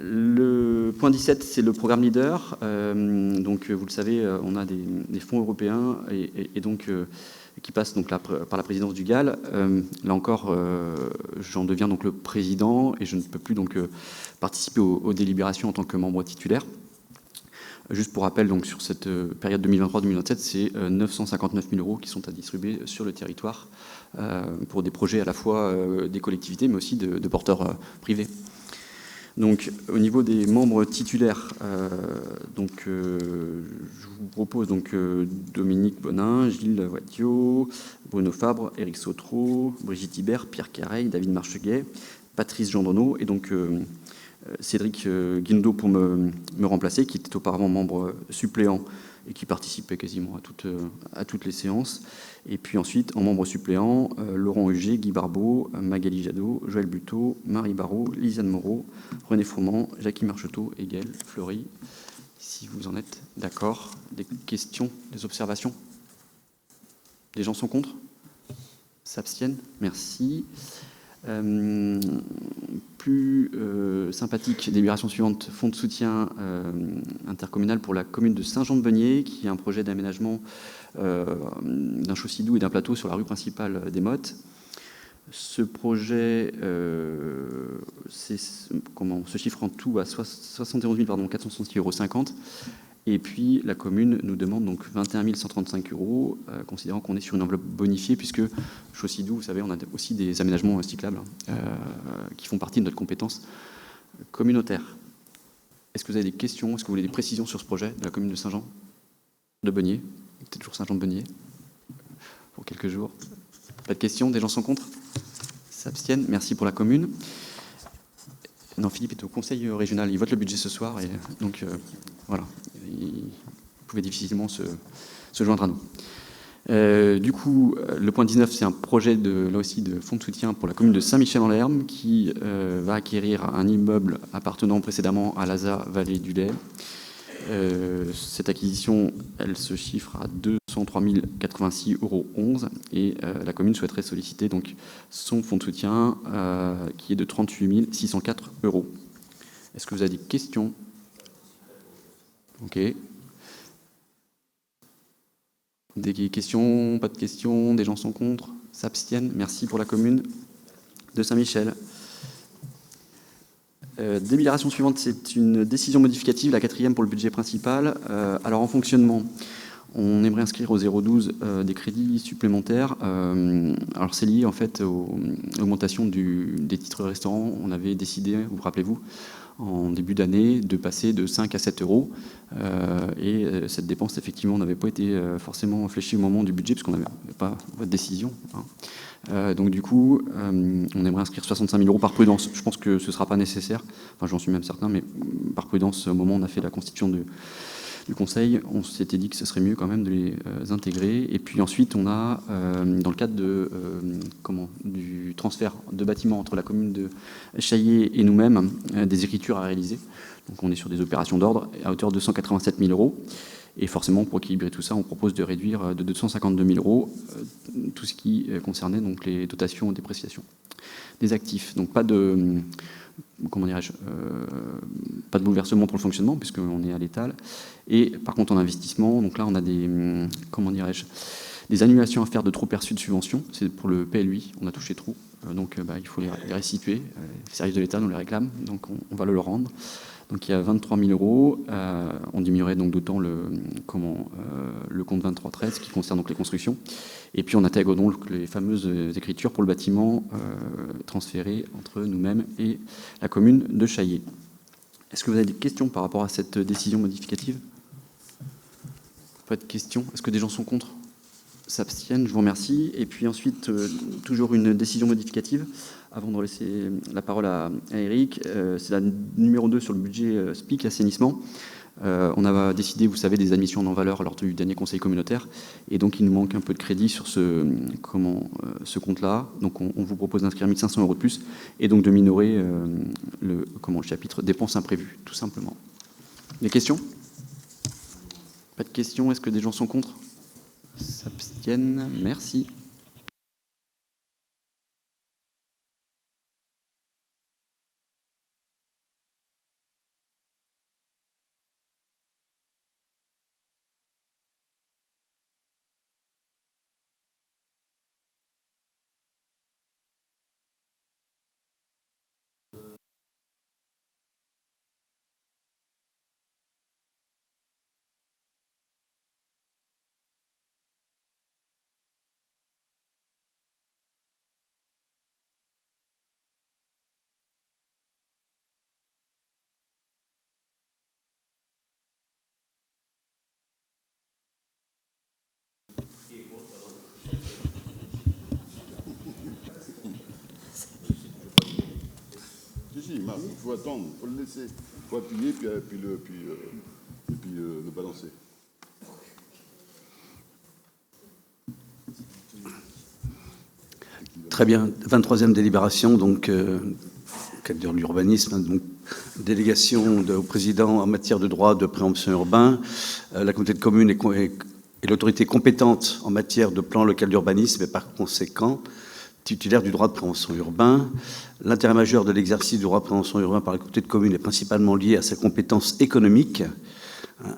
Le point 17, c'est le programme LEADER. Donc, vous le savez, on a des fonds européens et donc qui passent donc par la présidence du GAL. Là encore, j'en deviens donc le président et je ne peux plus donc participer aux délibérations en tant que membre titulaire. Juste pour rappel, donc sur cette période 2023-2027, c'est 959 000 € qui sont à distribuer sur le territoire pour des projets à la fois des collectivités, mais aussi de porteurs privés. Donc, au niveau des membres titulaires, je vous propose donc Dominique Bonin, Gilles Vattiot, Bruno Fabre, Éric Sautreau, Brigitte Hibert, Pierre Careil, David Marcheguet, Patrice Gendronneau et donc Cédric Guindo pour me remplacer, qui était auparavant membre suppléant et qui participait quasiment à toutes les séances. Et puis ensuite, en membre suppléant, Laurent Huget, Guy Barbeau, Magali Jadot, Joël Buteau, Marie Barrault, Lisiane Moreau, René Froment, Jackie Marcheteau et Gaël Fleury. Si vous en êtes d'accord, des questions, des observations? Des gens sont contre? S'abstiennent? Merci. Plus sympathique, délibération suivante, fonds de soutien intercommunal pour la commune de Saint-Jean-de-Beugné, qui est un projet d'aménagement d'un chaussée-doux et d'un plateau sur la rue principale des Mottes. Ce projet se chiffre en tout à 71 466,50 €. Et puis la commune nous demande donc 21 135 €, considérant qu'on est sur une enveloppe bonifiée, puisque Chaussée-Doux, vous savez, on a aussi des aménagements cyclables qui font partie de notre compétence communautaire. Est-ce que vous avez des questions? Est-ce que vous voulez des précisions sur ce projet de la commune de Saint-Jean-de-Beugné? Peut-être toujours Saint-Jean-de-Beugné pour quelques jours. Pas de questions? Des gens sont contre? S'abstiennent? Merci pour la commune. Non, Philippe est au conseil régional, il vote le budget ce soir, et donc voilà, il pouvait difficilement se joindre à nous. Du coup, le point 19, c'est un projet là aussi de fonds de soutien pour la commune de Saint-Michel-en-Lerme, qui va acquérir un immeuble appartenant précédemment à l'ASA Vallée du Lay. Cette acquisition, elle se chiffre à 203 086,11 € et la commune souhaiterait solliciter donc son fonds de soutien qui est de 38 604 €. Est-ce que vous avez des questions? Ok. Des questions? Pas de questions? Des gens sont contre? S'abstiennent? Merci pour la commune. de Saint-Michel. Délibération suivante, c'est une décision modificative, la 4e pour le budget principal. Alors en fonctionnement, on aimerait inscrire au 012 des crédits supplémentaires. Alors c'est lié en fait à l'augmentation des titres restaurants. On avait décidé, vous rappelez-vous, en début d'année, de passer de 5 à 7 euros. Et cette dépense, effectivement, n'avait pas été forcément fléchée au moment du budget, parce qu'on n'avait pas de décision. Donc du coup, on aimerait inscrire 65 000 euros par prudence. Je pense que ce ne sera pas nécessaire, enfin j'en suis même certain, mais par prudence, au moment où on a fait la constitution du Conseil, on s'était dit que ce serait mieux quand même de les intégrer. Et puis ensuite, on a, dans le cadre du transfert de bâtiments entre la commune de Chaillé et nous-mêmes, des écritures à réaliser. Donc on est sur des opérations d'ordre à hauteur de 187 000 euros. Et forcément, pour équilibrer tout ça, on propose de réduire de 252 000 euros tout ce qui concernait donc les dotations et dépréciations des actifs. Donc pas de, pas de bouleversement pour le fonctionnement, puisqu'on est à l'étal. Et par contre, en investissement, donc là, on a des, des annulations à faire de trop perçus de subventions. C'est pour le PLUI, on a touché trop. Donc il faut les restituer. Les services de l'État nous les réclament, donc on va le rendre. Donc il y a 23 000 euros. On diminuerait donc d'autant le compte 2313 qui concerne donc les constructions. Et puis on intègre donc les fameuses écritures pour le bâtiment transféré entre nous-mêmes et la commune de Chaillé. Est-ce que vous avez des questions par rapport à cette décision modificative? Pas de questions. Est-ce que des gens sont contre? S'abstiennent, je vous remercie. Et puis ensuite, toujours une décision modificative. Avant de laisser la parole à Eric, c'est la numéro 2 sur le budget SPIC assainissement. On a décidé, vous savez, des admissions en valeur lors du dernier conseil communautaire. Et donc, il nous manque un peu de crédit sur ce compte-là. Donc, on vous propose d'inscrire 1 500 euros de plus et donc de minorer le chapitre dépenses imprévues, tout simplement. Des questions? Pas de questions. Est-ce que des gens sont contre? S'abstiennent. Merci. Il faut attendre, il faut le laisser, il faut appuyer, puis le balancer. Très bien, 23e délibération, donc cadre de l'urbanisme, donc délégation au président en matière de droit de préemption urbain. La communauté de communes est l'autorité compétente en matière de plan local d'urbanisme et par conséquent titulaire du droit de préemption urbain. L'intérêt majeur de l'exercice du droit de préemption urbain par la communauté de communes est principalement lié à sa compétence économique.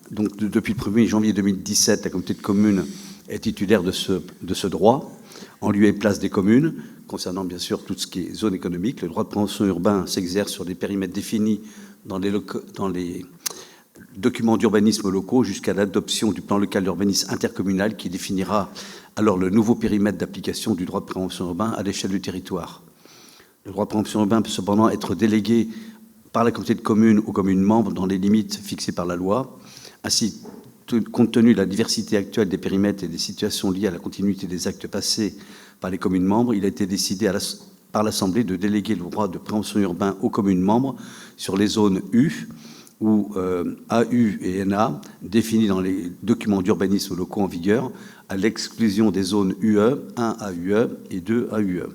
Donc, depuis le 1er janvier 2017, la communauté de communes est titulaire de ce droit, en lieu et place des communes, concernant bien sûr tout ce qui est zone économique. Le droit de préemption urbain s'exerce sur des périmètres définis dans les documents d'urbanisme locaux jusqu'à l'adoption du plan local d'urbanisme intercommunal qui définira alors le nouveau périmètre d'application du droit de préemption urbain à l'échelle du territoire. Le droit de préemption urbain peut cependant être délégué par la communauté de communes aux communes membres dans les limites fixées par la loi. Ainsi, compte tenu de la diversité actuelle des périmètres et des situations liées à la continuité des actes passés par les communes membres, il a été décidé par l'Assemblée de déléguer le droit de préemption urbain aux communes membres sur les zones U ou AU et NA définies dans les documents d'urbanisme locaux en vigueur, à l'exclusion des zones UE, 1 AUE et 2 AUE.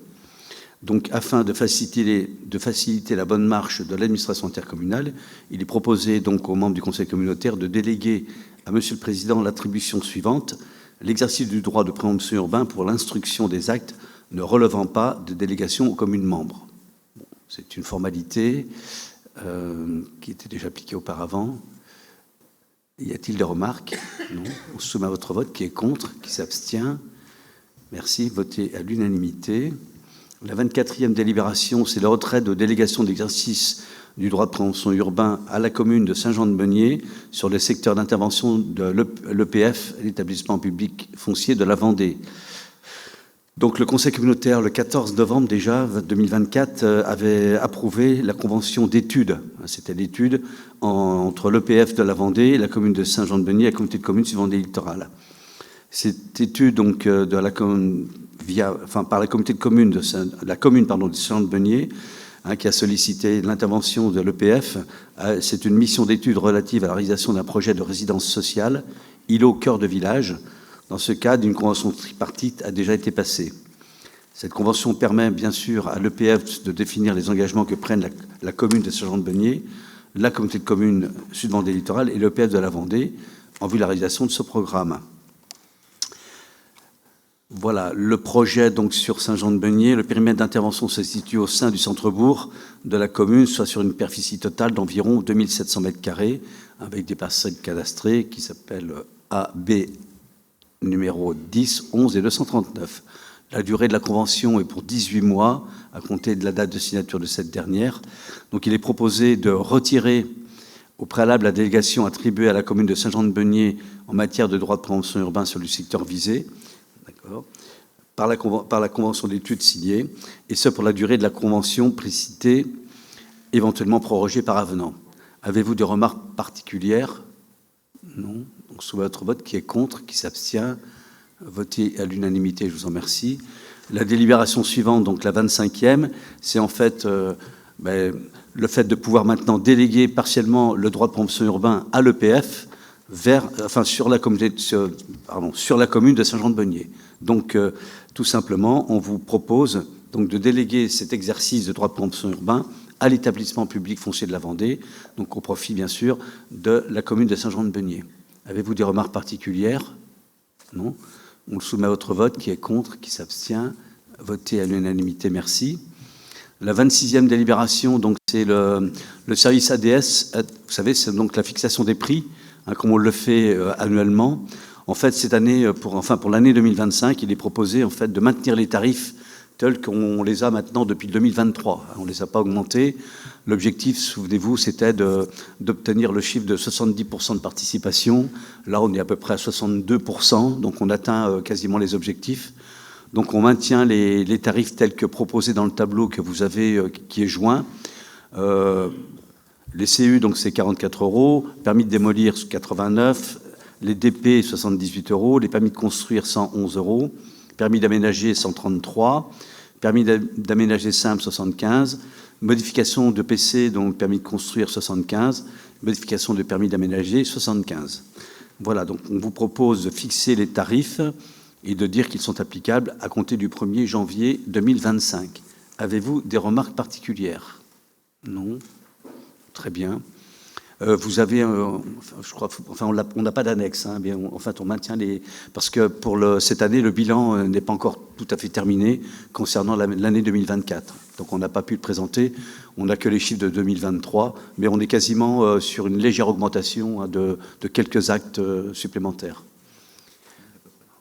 Donc, afin de faciliter la bonne marche de l'administration intercommunale, il est proposé donc aux membres du conseil communautaire de déléguer à Monsieur le Président l'attribution suivante: l'exercice du droit de préemption urbain pour l'instruction des actes ne relevant pas de délégation aux communes membres. Bon, c'est une formalité qui était déjà appliquée auparavant. Y a-t-il des remarques? Non. On se soumet à votre vote. Qui est contre? Qui s'abstient? Merci. Voté à l'unanimité. La 24e délibération, c'est le retrait de délégation d'exercice du droit de préemption urbain à la commune de Saint-Jean-de-Beugnier sur le secteur d'intervention de l'EPF, l'établissement public foncier de la Vendée. Donc le Conseil communautaire, le 14 novembre déjà 2024, avait approuvé la convention d'études. C'était l'étude entre l'EPF de la Vendée, la commune de Saint-Jean-de-Beugnier et la communauté de communes sur Vendée littorale. Cette étude donc de la par la communauté de communes de Saint-Jean-de-Beugnier, qui a sollicité l'intervention de l'EPF, c'est une mission d'étude relative à la réalisation d'un projet de résidence sociale, îlot cœur de village. Dans ce cadre, une convention tripartite a déjà été passée. Cette convention permet bien sûr à l'EPF de définir les engagements que prennent la commune de Saint-Jean-de-Beugnier, la communauté de communes Sud-Vendée littorale et l'EPF de la Vendée en vue de la réalisation de ce programme. Voilà, le projet donc sur Saint-Jean-de-Beugnier, le périmètre d'intervention se situe au sein du centre-bourg de la commune, soit sur une superficie totale d'environ 2700 m², avec des parcelles cadastrées qui s'appellent A, B, numéro 10, 11 et 239. La durée de la convention est pour 18 mois, à compter de la date de signature de cette dernière. Donc il est proposé de retirer au préalable la délégation attribuée à la commune de Saint-Jean-de-Beugnier en matière de droit de préemption urbain sur le secteur visé, par la convention d'études signée, et ce pour la durée de la convention précitée, éventuellement prorogée par avenant. Avez-vous des remarques particulières? Non. Donc, sous votre vote, qui est contre, qui s'abstient, voté à l'unanimité, je vous en remercie. La délibération suivante, donc la 25e, c'est en fait le fait de pouvoir maintenant déléguer partiellement le droit de préemption urbain à l'EPF sur la commune de Saint-Jean-de-Beugnier. Donc, tout simplement, on vous propose donc de déléguer cet exercice de droit de préemption urbain à l'établissement public foncier de la Vendée, donc au profit, bien sûr, de la commune de Saint-Jean-de-Beugnier. Avez-vous des remarques particulières? Non. On le soumet à votre vote. Qui est contre? Qui s'abstient? Voté à l'unanimité. Merci. La 26e délibération, donc c'est le service ADS. Vous savez, c'est donc la fixation des prix, comme on le fait annuellement. En fait, cette année, pour l'année 2025, il est proposé en fait de maintenir les tarifs tels qu'on les a maintenant depuis 2023. On ne les a pas augmentés. L'objectif, souvenez-vous, c'était d'obtenir le chiffre de 70% de participation. Là, on est à peu près à 62%, donc on atteint quasiment les objectifs. Donc on maintient les tarifs tels que proposés dans le tableau que vous avez, qui est joint. Les CU, donc c'est 44 €, permis de démolir 89, les DP 78 €, les permis de construire 111 €, permis d'aménager 133, permis d'aménager simple 75, modification de PC, donc permis de construire 75, modification de permis d'aménager 75. Voilà, donc on vous propose de fixer les tarifs et de dire qu'ils sont applicables à compter du 1er janvier 2025. Avez-vous des remarques particulières? Non. Très bien. Vous avez, je crois, on n'a pas d'annexe, hein, on maintient les... Parce que pour cette année, le bilan n'est pas encore tout à fait terminé concernant l'année 2024. Donc on n'a pas pu le présenter, on n'a que les chiffres de 2023, mais on est quasiment sur une légère augmentation de quelques actes supplémentaires.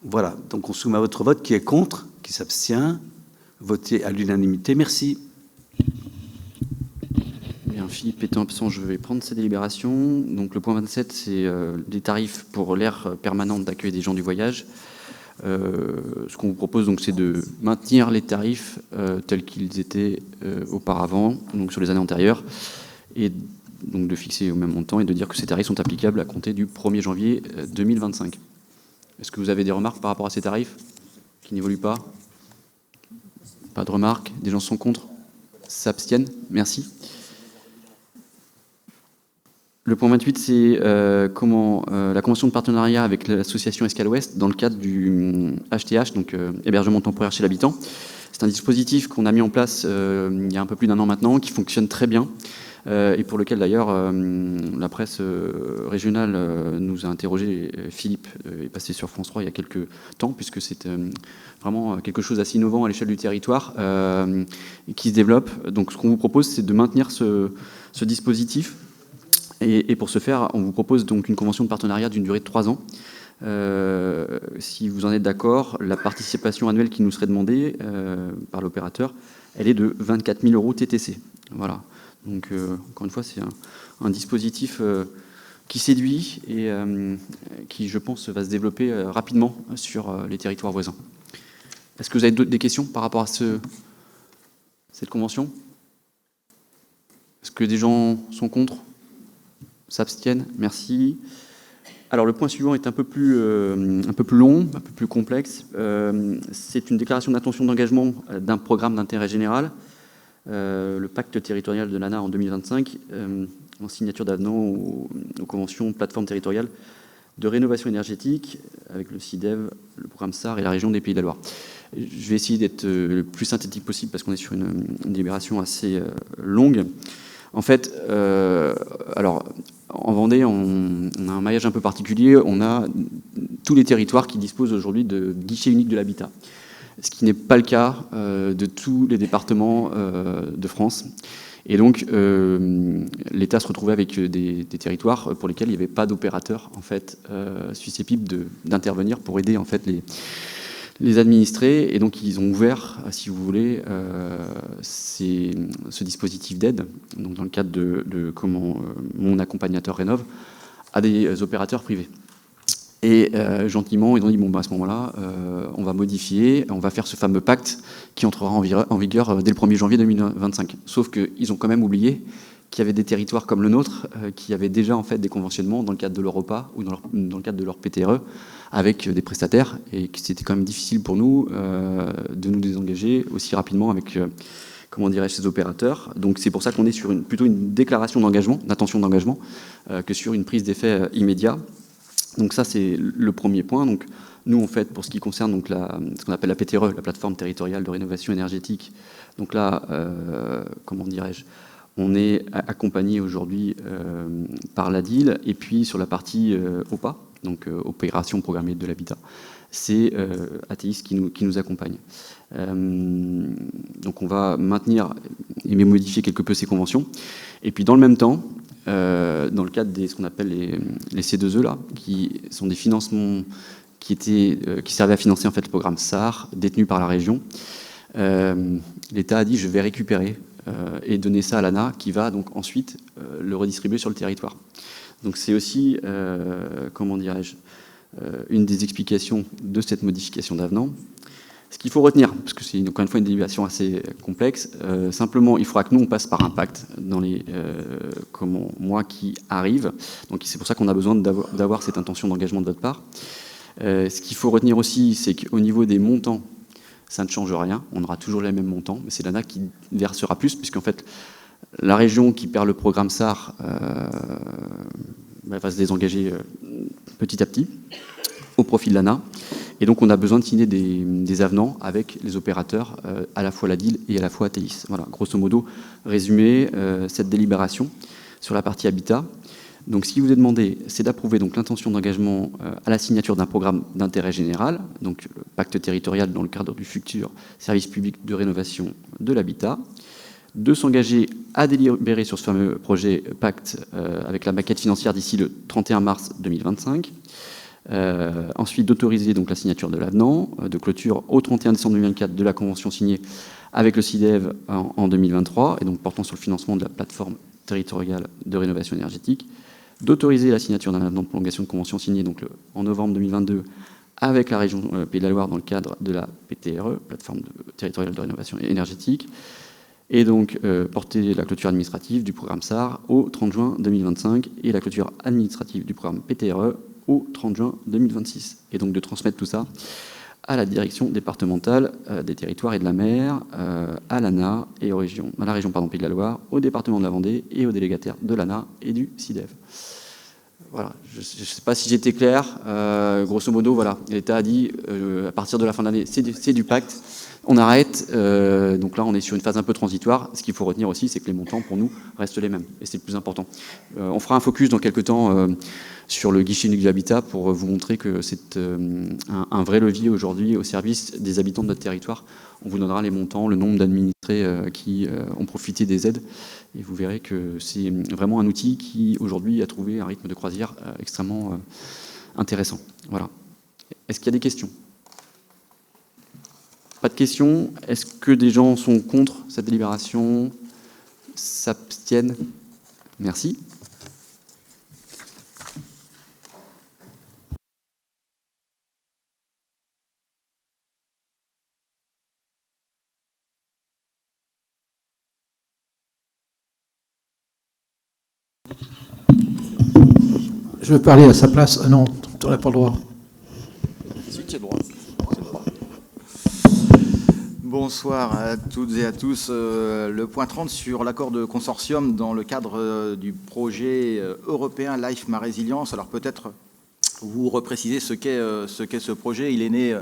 Voilà, donc on soumet à votre vote. Qui est contre? Qui s'abstient? Voté à l'unanimité. Merci. Bien, Philippe étant absent, je vais prendre cette délibération. Donc le point 27, c'est des tarifs pour l'aire permanente d'accueil des gens du voyage. Ce qu'on vous propose, donc, c'est de maintenir les tarifs tels qu'ils étaient auparavant, donc sur les années antérieures, et donc de fixer au même montant et de dire que ces tarifs sont applicables à compter du 1er janvier 2025. Est-ce que vous avez des remarques par rapport à ces tarifs qui n'évoluent pas? Pas de remarques? Des gens sont contre? S'abstiennent? Merci. Le point 28, c'est la convention de partenariat avec l'association Escale Ouest dans le cadre du HTH, donc hébergement temporaire chez l'habitant. C'est un dispositif qu'on a mis en place il y a un peu plus d'1 an maintenant, qui fonctionne très bien, et pour lequel d'ailleurs la presse régionale nous a interrogé. Philippe est passé sur France 3 il y a quelques temps, puisque c'est vraiment quelque chose d'assez innovant à l'échelle du territoire qui se développe. Donc ce qu'on vous propose, c'est de maintenir ce dispositif. Et pour ce faire, on vous propose donc une convention de partenariat d'une durée de 3 ans Si vous en êtes d'accord, la participation annuelle qui nous serait demandée par l'opérateur, elle est de 24 000 € TTC. Voilà. Donc, encore une fois, c'est un dispositif qui séduit et qui, je pense, va se développer rapidement sur les territoires voisins. Est-ce que vous avez des questions par rapport à cette convention? Est-ce que des gens sont contre? S'abstiennent? Merci. Alors, le point suivant est un peu plus long, un peu plus complexe. C'est une déclaration d'intention d'engagement d'un programme d'intérêt général, le pacte territorial de l'ANA en 2025, en signature d'avenant aux conventions plateforme territoriale de rénovation énergétique avec le CIDEV, le programme SAR et la région des Pays de la Loire. Je vais essayer d'être le plus synthétique possible parce qu'on est sur une délibération assez longue. En fait, alors, en Vendée, on a un maillage un peu particulier. On a tous les territoires qui disposent aujourd'hui de guichets uniques de l'habitat, ce qui n'est pas le cas de tous les départements de France. Et donc, l'État se retrouvait avec des territoires pour lesquels il n'y avait pas d'opérateur en fait, susceptible d'intervenir pour aider en fait, les administrés. Et donc, ils ont ouvert, si vous voulez, ce dispositif d'aide, donc dans le cadre de comment mon accompagnateur rénove, à des opérateurs privés. Et gentiment, ils ont dit, bon, bah, à ce moment-là, on va modifier, on va faire ce fameux pacte qui entrera en vigueur dès le 1er janvier 2025. Sauf qu'ils ont quand même oublié qu'il y avait des territoires comme le nôtre qui avaient déjà en fait, des conventionnements dans le cadre de leur OPA ou dans le cadre de leur PTRE avec des prestataires, et que c'était quand même difficile pour nous de nous désengager aussi rapidement avec comment dirais-je, ces opérateurs. Donc c'est pour ça qu'on est sur plutôt une déclaration d'engagement, d'intention d'engagement, que sur une prise d'effet immédiat. Donc ça, c'est le premier point. Donc nous, en fait, pour ce qui concerne donc ce qu'on appelle la PTRE, la plateforme territoriale de rénovation énergétique, donc là, comment dirais-je, on est accompagné aujourd'hui par l'ADIL, et puis sur la partie OPA, donc opération programmée de l'habitat, c'est ATIS qui nous accompagne. Donc on va maintenir et modifier quelque peu ces conventions. Et puis dans le même temps, dans le cadre de ce qu'on appelle les C2E, là, qui sont des financements qui servaient à financer en fait, le programme SAR, détenu par la région, l'État a dit je vais récupérer et donner ça à l'ANA, qui va donc ensuite le redistribuer sur le territoire. Donc c'est aussi, comment dirais-je, une des explications de cette modification d'avenant. Ce qu'il faut retenir, parce que c'est encore une fois une délibération assez complexe, simplement il faudra que nous on passe par un pacte dans les mois qui arrivent. Donc c'est pour ça qu'on a besoin d'avoir cette intention d'engagement de votre part. Ce qu'il faut retenir aussi, c'est qu'au niveau des montants, ça ne change rien. On aura toujours les mêmes montants, mais c'est l'ANA qui versera plus, puisqu'en fait la région qui perd le programme SAR va se désengager petit à petit au profit de l'ANA. Et donc, on a besoin de signer des avenants avec les opérateurs, à la fois l'ADIL et à la fois ATIS. Voilà, grosso modo, résumé, cette délibération sur la partie habitat. Donc, ce qui vous est demandé, c'est d'approuver donc l'intention d'engagement à la signature d'un programme d'intérêt général, donc le pacte territorial dans le cadre du futur service public de rénovation de l'habitat, de s'engager à délibérer sur ce fameux projet pacte avec la maquette financière d'ici le 31 mars 2025. Ensuite, d'autoriser donc la signature de l'avenant de clôture au 31 décembre 2024 de la convention signée avec le CIDEV en 2023, et donc portant sur le financement de la plateforme territoriale de rénovation énergétique. D'autoriser la signature d'un avenant de prolongation de convention signé donc en novembre 2022 avec la région Pays de la Loire dans le cadre de la PTRE, plateforme territoriale de rénovation énergétique, et donc porter la clôture administrative du programme SAR au 30 juin 2025 et la clôture administrative du programme PTRE au 30 juin 2026. Et donc de transmettre tout ça à la direction départementale des territoires et de la mer, à l'ANA et à la région Pays de la Loire, au département de la Vendée et aux délégataires de l'ANA et du CIDEV. Voilà, je ne sais pas si j'étais clair. Grosso modo, voilà, l'État a dit à partir de la fin de l'année, c'est du pacte. On arrête. Donc là, on est sur une phase un peu transitoire. Ce qu'il faut retenir aussi, c'est que les montants, pour nous, restent les mêmes. Et c'est le plus important. On fera un focus dans quelques temps sur le guichet unique de l'habitat pour vous montrer que c'est un vrai levier aujourd'hui au service des habitants de notre territoire. On vous donnera les montants, le nombre d'administrés qui ont profité des aides. Et vous verrez que c'est vraiment un outil qui, aujourd'hui, a trouvé un rythme de croisière extrêmement intéressant. Voilà. Est-ce qu'il y a des questions? Pas de questions. Est-ce que des gens sont contre cette délibération? S'abstiennent? Merci. Je veux parler à sa place. Ah non, tu n'aurais pas le droit. Si, tu as le droit. Bonsoir à toutes et à tous. Le point 30 sur l'accord de consortium dans le cadre du projet européen Life Ma Résilience. Alors peut-être vous repréciser ce qu'est ce projet. Il est né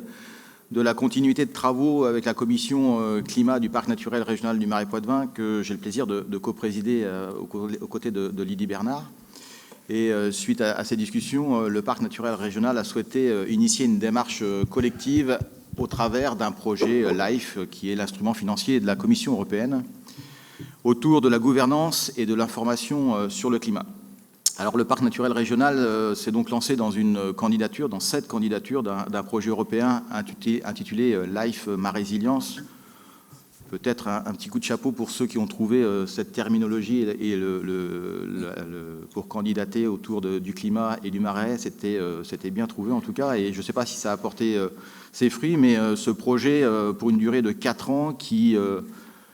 de la continuité de travaux avec la commission climat du parc naturel régional du Marais Poitevin que j'ai le plaisir de co-présider aux côtés de Lydie Bernard. Et suite à ces discussions, le parc naturel régional a souhaité initier une démarche collective au travers d'un projet LIFE, qui est l'instrument financier de la Commission européenne, autour de la gouvernance et de l'information sur le climat. Alors le parc naturel régional s'est donc lancé dans cette candidature d'un projet européen intitulé LIFE Ma Résilience. Peut-être un petit coup de chapeau pour ceux qui ont trouvé cette terminologie et pour candidater autour du climat et du marais. C'était bien trouvé en tout cas, et je ne sais pas si ça a apporté ses fruits, mais ce projet, pour une durée de 4 ans, qui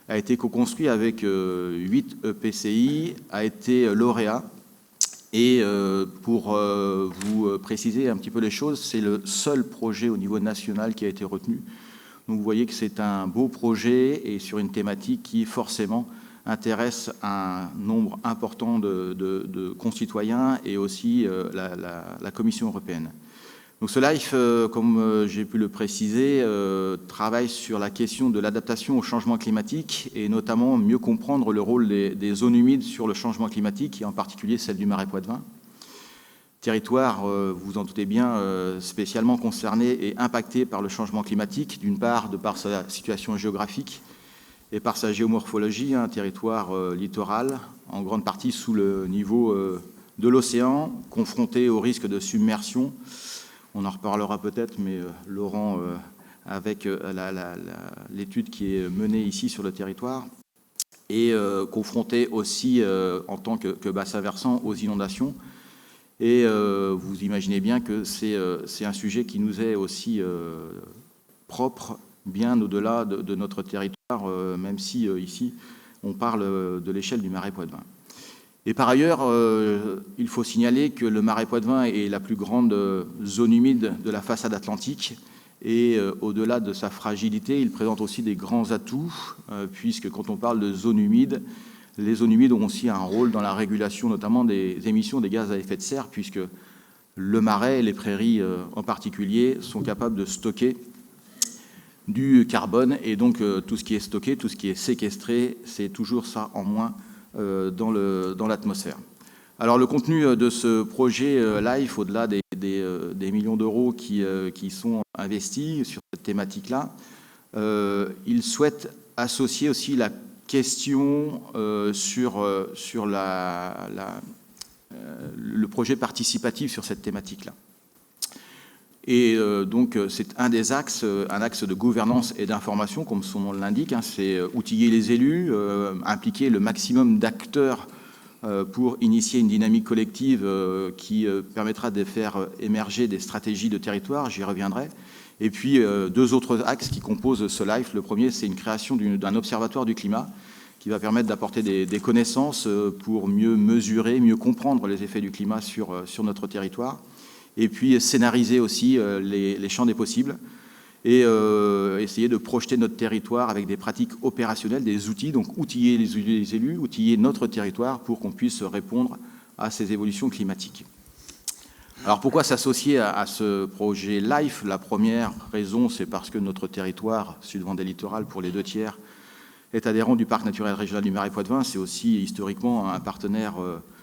a été co-construit avec 8 EPCI, a été lauréat. Et pour vous préciser un petit peu les choses, c'est le seul projet au niveau national qui a été retenu. Donc vous voyez que c'est un beau projet et sur une thématique qui forcément intéresse un nombre important de concitoyens et aussi la Commission européenne. Donc ce LIFE, comme j'ai pu le préciser, travaille sur la question de l'adaptation au changement climatique et notamment mieux comprendre le rôle des zones humides sur le changement climatique et en particulier celle du Marais Poitevin. Territoire, vous en doutez bien, spécialement concerné et impacté par le changement climatique, d'une part de par sa situation géographique et par sa géomorphologie, un territoire littoral, en grande partie sous le niveau de l'océan, confronté au risque de submersion. On en reparlera peut-être, mais Laurent, avec l'étude qui est menée ici sur le territoire, et confronté aussi en tant que bassin versant aux inondations. Et vous imaginez bien que c'est un sujet qui nous est aussi propre, bien au-delà de notre territoire, même si ici, on parle de l'échelle du Marais Poitevin. Et par ailleurs, il faut signaler que le Marais Poitevin est la plus grande zone humide de la façade atlantique. Et au-delà de sa fragilité, il présente aussi des grands atouts, puisque quand on parle de zone humide, les zones humides ont aussi un rôle dans la régulation notamment des émissions des gaz à effet de serre, puisque le marais et les prairies en particulier sont capables de stocker du carbone. Et donc tout ce qui est stocké, tout ce qui est séquestré, c'est toujours ça en moins dans l'atmosphère. Alors le contenu de ce projet LIFE, au-delà des millions d'euros qui sont investis sur cette thématique-là, il souhaite associer aussi la question sur le projet participatif sur cette thématique-là. Et donc c'est un axe de gouvernance et d'information, comme son nom l'indique, hein, c'est outiller les élus, impliquer le maximum d'acteurs pour initier une dynamique collective qui permettra de faire émerger des stratégies de territoire, j'y reviendrai. Et puis, 2 autres axes qui composent ce LIFE. Le premier, c'est une création d'un observatoire du climat qui va permettre d'apporter des connaissances pour mieux mesurer, mieux comprendre les effets du climat sur notre territoire. Et puis, scénariser aussi les champs des possibles et essayer de projeter notre territoire avec des pratiques opérationnelles, des outils, donc outiller les élus, outiller notre territoire pour qu'on puisse répondre à ces évolutions climatiques. Alors pourquoi s'associer à ce projet LIFE? La première raison, c'est parce que notre territoire, Sud-Vendée Littoral, pour les 2/3, est adhérent du Parc naturel régional du Marais Poitevin. C'est aussi historiquement un partenaire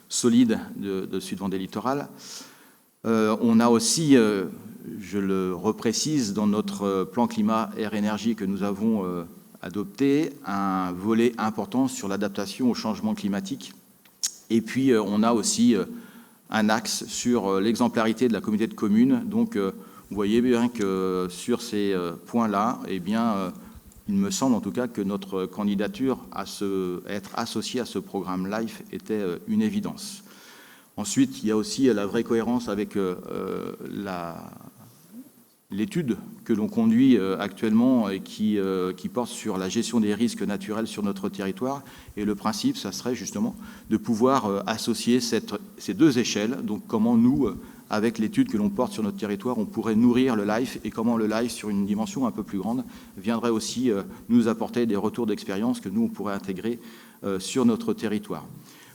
solide de Sud-Vendée Littoral. On a aussi, je le reprécise, dans notre plan climat air énergie que nous avons adopté, un volet important sur l'adaptation au changement climatique. Et puis on a aussi un axe sur l'exemplarité de la communauté de communes. Donc, vous voyez bien que sur ces points-là, eh bien, il me semble en tout cas que notre candidature à être associée à ce programme LIFE était une évidence. Ensuite, il y a aussi la vraie cohérence avec l'étude que l'on conduit actuellement et qui porte sur la gestion des risques naturels sur notre territoire. Et le principe, ça serait justement de pouvoir associer ces deux échelles. Donc comment nous, avec l'étude que l'on porte sur notre territoire, on pourrait nourrir le LIFE et comment le LIFE, sur une dimension un peu plus grande, viendrait aussi nous apporter des retours d'expérience que nous, on pourrait intégrer sur notre territoire.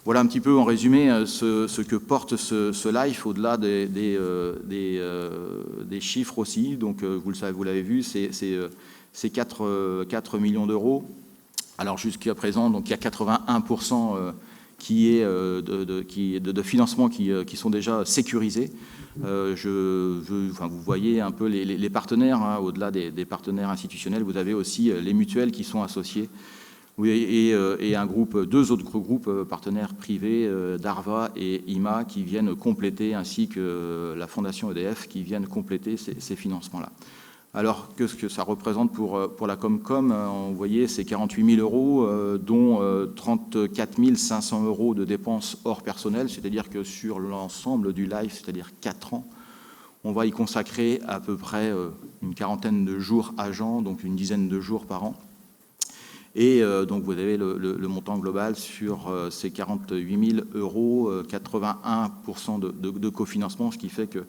Voilà un petit peu en résumé ce que porte ce LIFE au-delà des chiffres aussi. Donc vous le savez, vous l'avez vu, c'est 4 millions d'euros. Alors jusqu'à présent, donc il y a 81% de financements qui sont déjà sécurisés. Vous voyez un peu les partenaires, hein, au-delà des partenaires institutionnels, vous avez aussi les mutuelles qui sont associées. Oui, et deux autres groupes partenaires privés, Darva et IMA, qui viennent compléter, ainsi que la Fondation EDF, qui viennent compléter ces financements-là. Alors, qu'est-ce que ça représente pour la Comcom? Vous voyez, c'est 48 000 euros, dont 34 500 euros de dépenses hors personnel, c'est-à-dire que sur l'ensemble du LIFE, c'est-à-dire 4 ans, on va y consacrer à peu près une quarantaine de jours agents, donc une dizaine de jours par an. Et donc vous avez le montant global sur ces 48 000 euros, 81% de cofinancement, ce qui fait que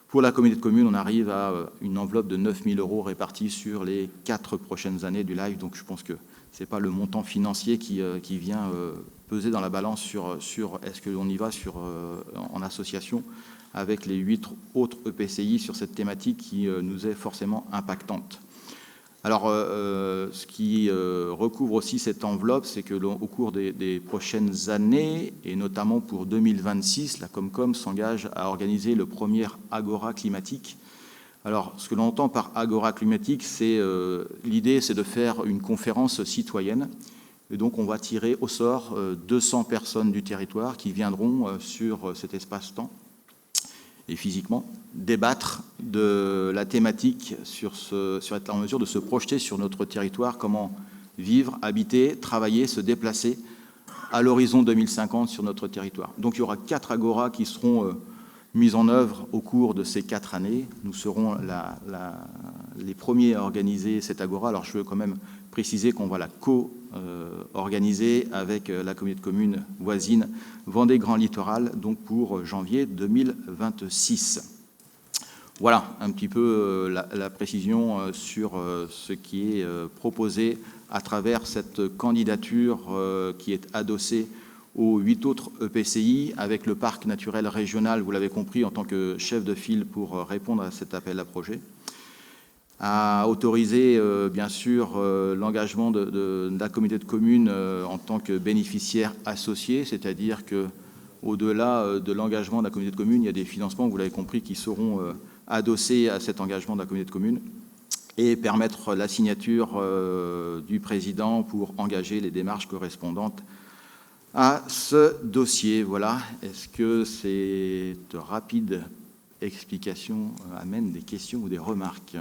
pour la communauté de communes, on arrive à une enveloppe de 9 000 euros répartie sur les 4 prochaines années du LIFE. Donc je pense que ce n'est pas le montant financier qui vient peser dans la balance sur est-ce qu'on y va en association avec les 8 autres EPCI sur cette thématique qui nous est forcément impactante. Alors, ce qui recouvre aussi cette enveloppe, c'est que au cours des prochaines années, et notamment pour 2026, la Comcom s'engage à organiser le premier Agora climatique. Alors, ce que l'on entend par Agora climatique, c'est l'idée, c'est de faire une conférence citoyenne. Et donc, on va tirer au sort 200 personnes du territoire qui viendront sur cet espace-temps et physiquement débattre de la thématique sur être en mesure de se projeter sur notre territoire, comment vivre, habiter, travailler, se déplacer à l'horizon 2050 sur notre territoire. Donc il y aura 4 agoras qui seront mises en œuvre au cours de ces 4 années. Nous serons les premiers à organiser cette agora. Alors je veux quand même préciser qu'on va la co-organiser avec la communauté de communes voisine Vendée Grand Littoral, donc pour janvier 2026. Voilà un petit peu la précision sur ce qui est proposé à travers cette candidature qui est adossée aux 8 autres EPCI avec le parc naturel régional, vous l'avez compris, en tant que chef de file pour répondre à cet appel à projet, à autoriser bien sûr l'engagement de la communauté de communes en tant que bénéficiaire associé, c'est-à-dire que au-delà de l'engagement de la communauté de communes, il y a des financements, vous l'avez compris, qui seront adossés à cet engagement de la communauté de communes et permettre la signature du président pour engager les démarches correspondantes à ce dossier. Voilà. Est-ce que cette rapide explication amène des questions ou des remarques?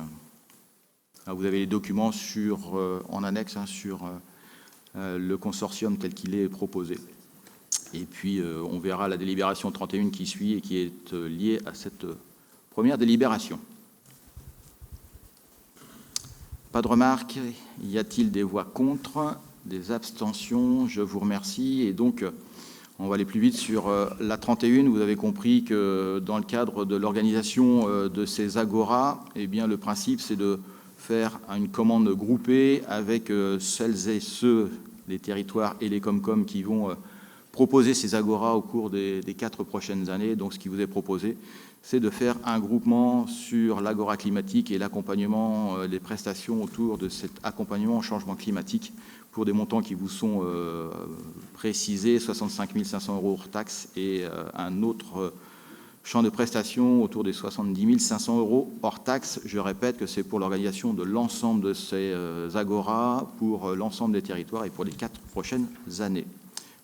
Alors, vous avez les documents en annexe sur le consortium tel qu'il est proposé. Et puis, on verra la délibération 31 qui suit et qui est liée à cette première délibération. Pas de remarques? Y a-t-il des voix contre? Des abstentions? Je vous remercie. Et donc, on va aller plus vite sur la 31. Vous avez compris que dans le cadre de l'organisation de ces agoras, eh bien, le principe, c'est de faire une commande groupée avec celles et ceux, les territoires et les Comcom qui vont proposer ces agoras au cours des 4 prochaines années. Donc, ce qui vous est proposé, c'est de faire un groupement sur l'agora climatique et l'accompagnement, les prestations autour de cet accompagnement au changement climatique pour des montants qui vous sont précisés, 65 500 euros hors taxes et un autre champ de prestations autour des 70 500 euros hors taxes. Je répète que c'est pour l'organisation de l'ensemble de ces agoras, pour l'ensemble des territoires et pour les 4 prochaines années.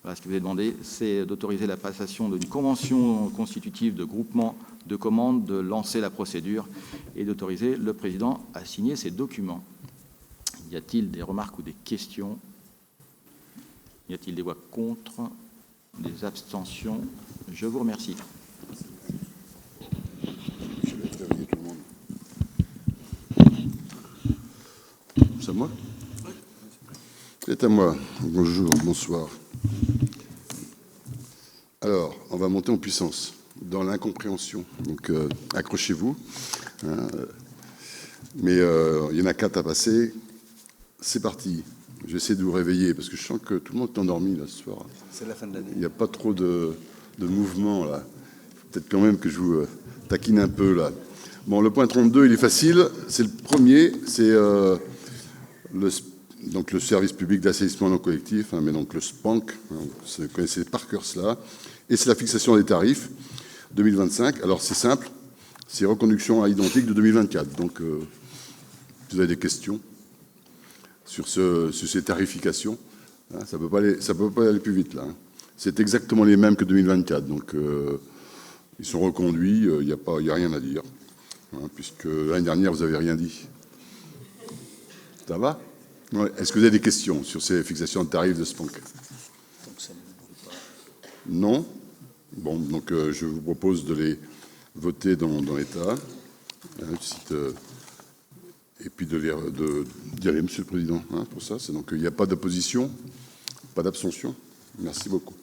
Voilà, ce qui vous est demandé, c'est d'autoriser la passation d'une convention constitutive de groupement de commandes, de lancer la procédure et d'autoriser le président à signer ces documents. Y a-t-il des remarques ou des questions? Y a-t-il des voix contre? Des abstentions? Je vous remercie. Je vais réveiller tout le monde. C'est à moi? C'est à moi. Bonjour, bonsoir. Alors, on va monter en puissance dans l'incompréhension. Donc, accrochez-vous. Hein. Mais il y en a 4 à passer. C'est parti. J'essaie de vous réveiller parce que je sens que tout le monde est endormi là ce soir. C'est la fin de l'année. Il n'y a pas trop de mouvement là. Peut-être quand même que je vous taquine un peu là. Bon, le point 32, il est facile. C'est le premier. C'est donc le service public d'assainissement non collectif, hein, mais donc le SPANC. Hein, vous connaissez par cœur cela. Et c'est la fixation des tarifs 2025. Alors c'est simple. C'est reconduction à identique de 2024. Donc, vous avez des questions sur ces tarifications, hein, ça peut pas aller plus vite là. Hein. C'est exactement les mêmes que 2024, donc ils sont reconduits. Il n'y a rien à dire, hein, puisque l'année dernière vous avez rien dit. Ça va? Ouais. Est-ce que vous avez des questions sur ces fixations de tarifs de SPANC? Non. Bon, donc je vous propose de les voter dans l'état. Et puis d'y aller, Monsieur le Président, hein, pour ça. C'est donc il n'y a pas d'opposition, pas d'abstention. Merci beaucoup.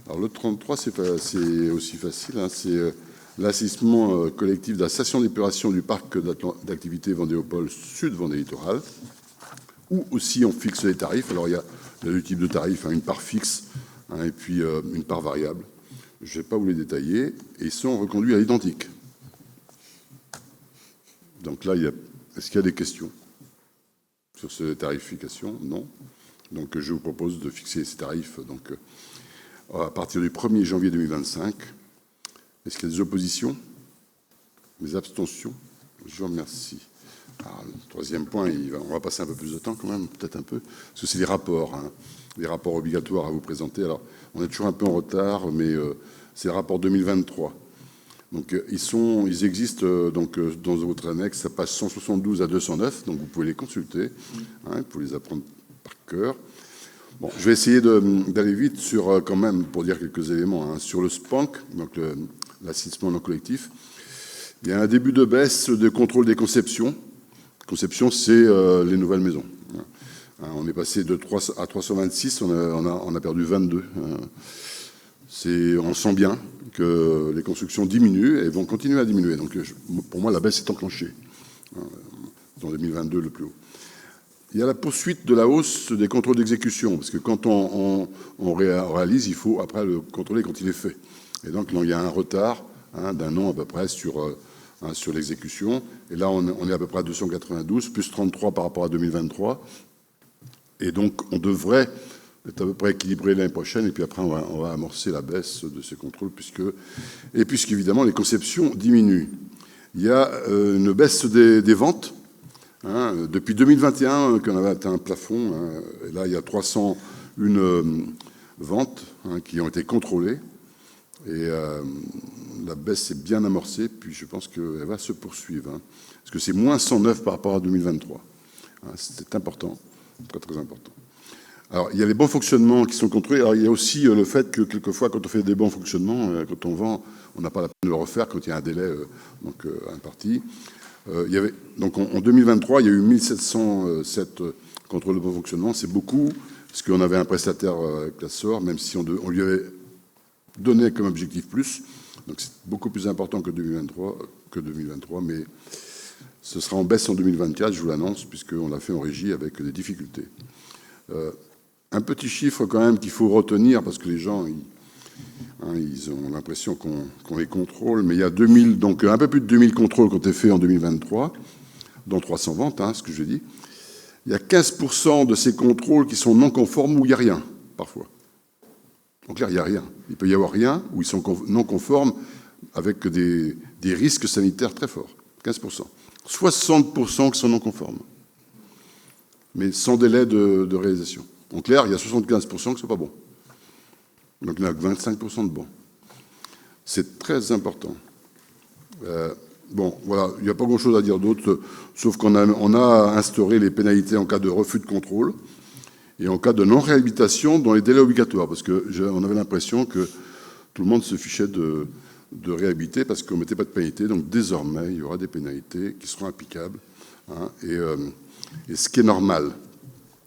Alors le 33, c'est aussi facile. Hein, c'est l'assainissement collectif de la station d'épuration du parc d'activités Vendéopole Sud Vendée Littoral, où aussi on fixe les tarifs. Alors il y a deux types de tarifs, hein, une part fixe, hein, et puis une part variable. Je ne vais pas vous les détailler, et ils sont reconduits à l'identique. Donc là, est-ce qu'il y a des questions sur ces tarifications? Non. Donc je vous propose de fixer ces tarifs donc, à partir du 1er janvier 2025. Est-ce qu'il y a des oppositions? Des abstentions? Je vous remercie. Alors, le troisième point, on va passer un peu plus de temps quand même, peut-être un peu, parce que c'est les rapports, hein, les rapports obligatoires à vous présenter. Alors, on est toujours un peu en retard, mais c'est le rapport 2023. Donc, ils existent donc, dans votre annexe, ça passe 172 à 209, donc vous pouvez les consulter, hein, vous pouvez les apprendre par cœur. Bon, je vais essayer d'aller vite sur, quand même, pour dire quelques éléments, hein, sur le SPANC, donc l'assainissement non collectif. Il y a un début de baisse de contrôle des conceptions. Conception, c'est les nouvelles maisons. On est passé de 3 à 326, on a perdu 22. On sent bien que les constructions diminuent et vont continuer à diminuer. Donc, pour moi, la baisse est enclenchée. Dans 2022, le plus haut. Il y a la poursuite de la hausse des contrôles d'exécution, parce que quand on réalise, il faut après le contrôler quand il est fait. Et donc, il y a un retard d'un an à peu près sur l'exécution. Et là, on est à peu près à 292, plus 33 par rapport à 2023. Et donc, on devrait être à peu près équilibré l'année prochaine. Et puis après, on va amorcer la baisse de ces contrôles, puisqu'évidemment, les conceptions diminuent. Il y a une baisse des ventes. Depuis 2021, qu'on avait atteint un plafond. Et là, il y a 301 ventes qui ont été contrôlées. Et la baisse est bien amorcée, puis je pense qu'elle va se poursuivre. Parce que c'est moins 109 par rapport à 2023. C'est important, très très important. Alors, il y a les bons fonctionnements qui sont contrôlés. Alors, il y a aussi le fait que quelquefois, quand on fait des bons fonctionnements, quand on vend, on n'a pas la peine de le refaire quand il y a un délai imparti. Donc en 2023, il y a eu 1707 contrôles de bon fonctionnement. C'est beaucoup, parce qu'on avait un prestataire Classor, même si on lui avait donné comme objectif plus. Donc c'est beaucoup plus important que 2023, mais ce sera en baisse en 2024, je vous l'annonce, puisqu'on l'a fait en régie avec des difficultés. Un petit chiffre quand même qu'il faut retenir, parce que les gens... ils ont l'impression qu'on les contrôle, mais il y a donc un peu plus de 2000 contrôles qui ont été faits en 2023, dont 300 ventes, ce que j'ai dit. Il y a 15% de ces contrôles qui sont non conformes où il n'y a rien, parfois. Donc là, il n'y a rien. Il peut y avoir rien où ils sont non conformes avec des risques sanitaires très forts. 15%. 60% qui sont non conformes, mais sans délai de réalisation. En clair, il y a 75% qui ne sont pas bons. Donc il n'y a que 25% de bons. C'est très important. Bon, voilà, il n'y a pas grand-chose à dire d'autre, sauf qu'on a instauré les pénalités en cas de refus de contrôle et en cas de non-réhabilitation dans les délais obligatoires, parce qu'on avait l'impression que tout le monde se fichait de réhabiliter parce qu'on ne mettait pas de pénalité. Donc désormais, il y aura des pénalités qui seront applicables, hein, et ce qui est normal.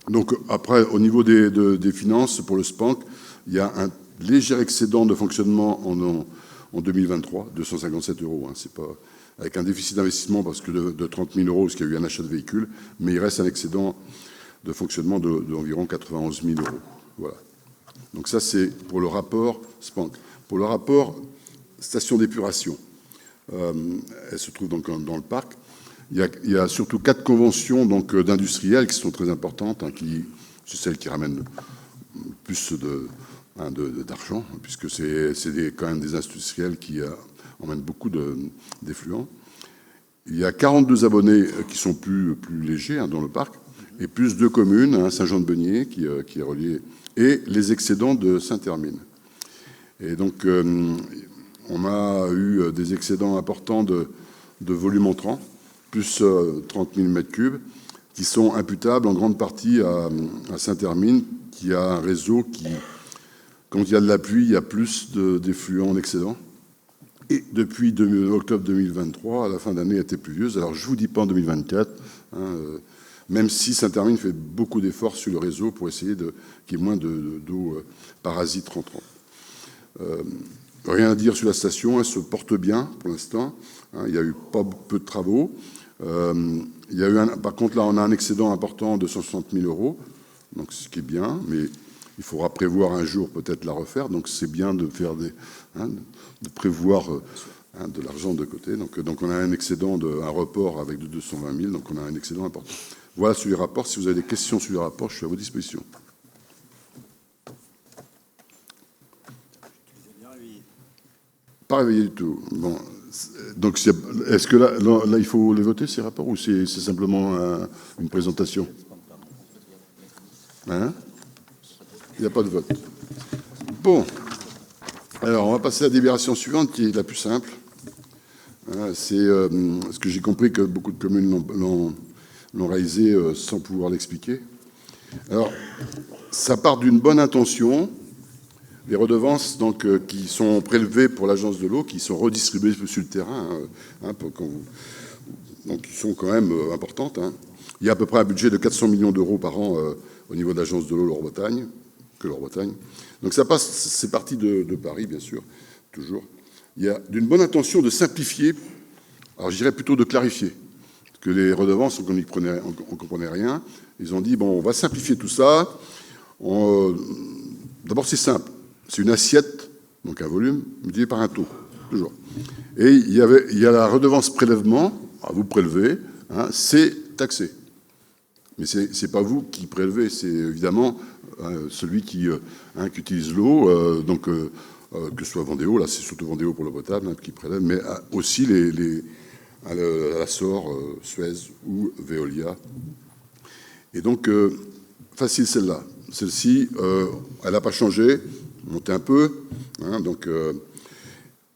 Donc après, au niveau des finances, pour le SPANC, il y a un léger excédent de fonctionnement en 2023, 257 €. Hein, c'est pas, avec un déficit d'investissement parce que de 30 000 €, parce qu'il y a eu un achat de véhicules, mais il reste un excédent de fonctionnement d'environ 91 000 €. Voilà. Donc ça, c'est pour le rapport SPANC. Pour le rapport station d'épuration, elle se trouve donc dans le parc. Il y a surtout 4 conventions d'industriels qui sont très importantes, hein, c'est celles qui ramènent plus d'argent, puisque c'est quand même des industriels qui emmènent beaucoup d'effluents. Il y a 42 abonnés qui sont plus légers, hein, dans le parc, et plus 2 communes, hein, Saint-Jean-de-Beugnier qui est relié, et les excédents de Saint-Hermine. Et donc, on a eu des excédents importants de volume entrant, plus 30 000 m3, qui sont imputables en grande partie à Saint-Hermine, qui a un réseau qui, quand il y a de la pluie, il y a plus d'effluents en excédent. Et depuis octobre 2023, à la fin d'année, elle était pluvieuse. Alors, je ne vous dis pas en 2024, hein, même si Saint-Hermine fait beaucoup d'efforts sur le réseau pour essayer qu'il y ait moins d'eau parasite rentrant. Rien à dire sur la station, elle se porte bien pour l'instant. Hein, il n'y a eu pas peu de travaux. Il y a eu par contre, là, on a un excédent important de 160 000 €, donc ce qui est bien, mais il faudra prévoir un jour peut-être la refaire. Donc c'est bien de faire de prévoir de l'argent de côté. Donc on a un excédent, un report avec de 220 000, donc on a un excédent important. Voilà sur les rapports. Si vous avez des questions sur les rapports, je suis à vos dispositions. Pas réveillé du tout. Bon, donc est-ce que là, il faut les voter, ces rapports, ou c'est simplement une présentation? Hein? Il n'y a pas de vote. Bon. Alors, on va passer à la délibération suivante, qui est la plus simple. C'est ce que j'ai compris que beaucoup de communes l'ont réalisé sans pouvoir l'expliquer. Alors, ça part d'une bonne intention. Les redevances donc, qui sont prélevées pour l'agence de l'eau, qui sont redistribuées sur le terrain, donc qui sont quand même importantes. Hein. Il y a à peu près un budget de 400 millions € par an au niveau de l'agence de l'eau Loire-Bretagne, Donc ça passe, c'est parti de Paris, bien sûr, toujours. Il y a d'une bonne intention de simplifier, alors je dirais plutôt de clarifier, parce que les redevances, on ne comprenait rien. Ils ont dit, bon, on va simplifier tout ça. D'abord, c'est simple. C'est une assiette, donc un volume, multiplié par un taux, toujours. Et il y a la redevance prélèvement, vous prélevez, hein, c'est taxé. Mais ce n'est pas vous qui prélevez, c'est évidemment celui qui utilise l'eau, que ce soit Vendéo, là c'est surtout Vendéo pour l'eau potable, hein, qui prélève, mais aussi la SOR, Suez ou Veolia. Et donc, facile celle-là. Celle-ci, elle n'a pas changé, monté un peu, hein,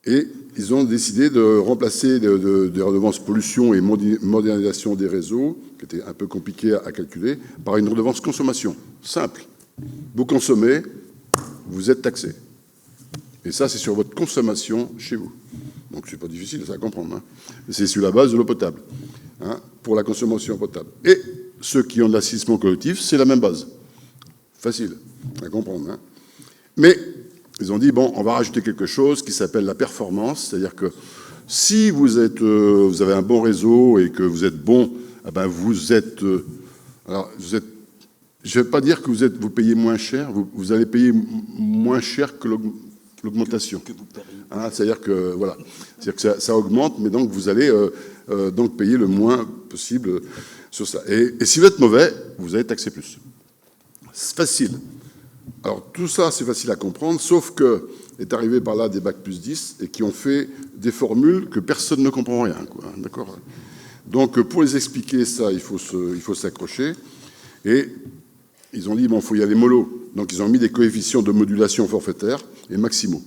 et ils ont décidé de remplacer des redevances pollution et modernisation des réseaux, qui étaient un peu compliquées à calculer, par une redevance consommation. Simple. Vous consommez, vous êtes taxé. Et ça, c'est sur votre consommation chez vous. Donc, c'est pas difficile à comprendre. Hein. C'est sur la base de l'eau potable, hein, pour la consommation potable. Et ceux qui ont de l'assainissement collectif, c'est la même base. Facile à comprendre. Hein. Mais ils ont dit, bon, on va rajouter quelque chose qui s'appelle la performance, c'est-à-dire que si vous avez un bon réseau et que vous êtes bon, eh ben vous êtes... je ne vais pas dire que vous payez moins cher, vous allez payer moins cher que l'augmentation. Hein, c'est-à-dire que, voilà, c'est-à-dire que ça augmente, mais donc vous allez donc payer le moins possible sur ça. Et si vous êtes mauvais, vous allez taxer plus. C'est facile. Alors, tout ça, c'est facile à comprendre, sauf que est arrivé par là des bac plus 10 et qui ont fait des formules que personne ne comprend rien, quoi. D'accord ? Donc, pour les expliquer ça, il faut s'accrocher. Et ils ont dit, bon, il faut y aller mollo. Donc, ils ont mis des coefficients de modulation forfaitaire et maximaux.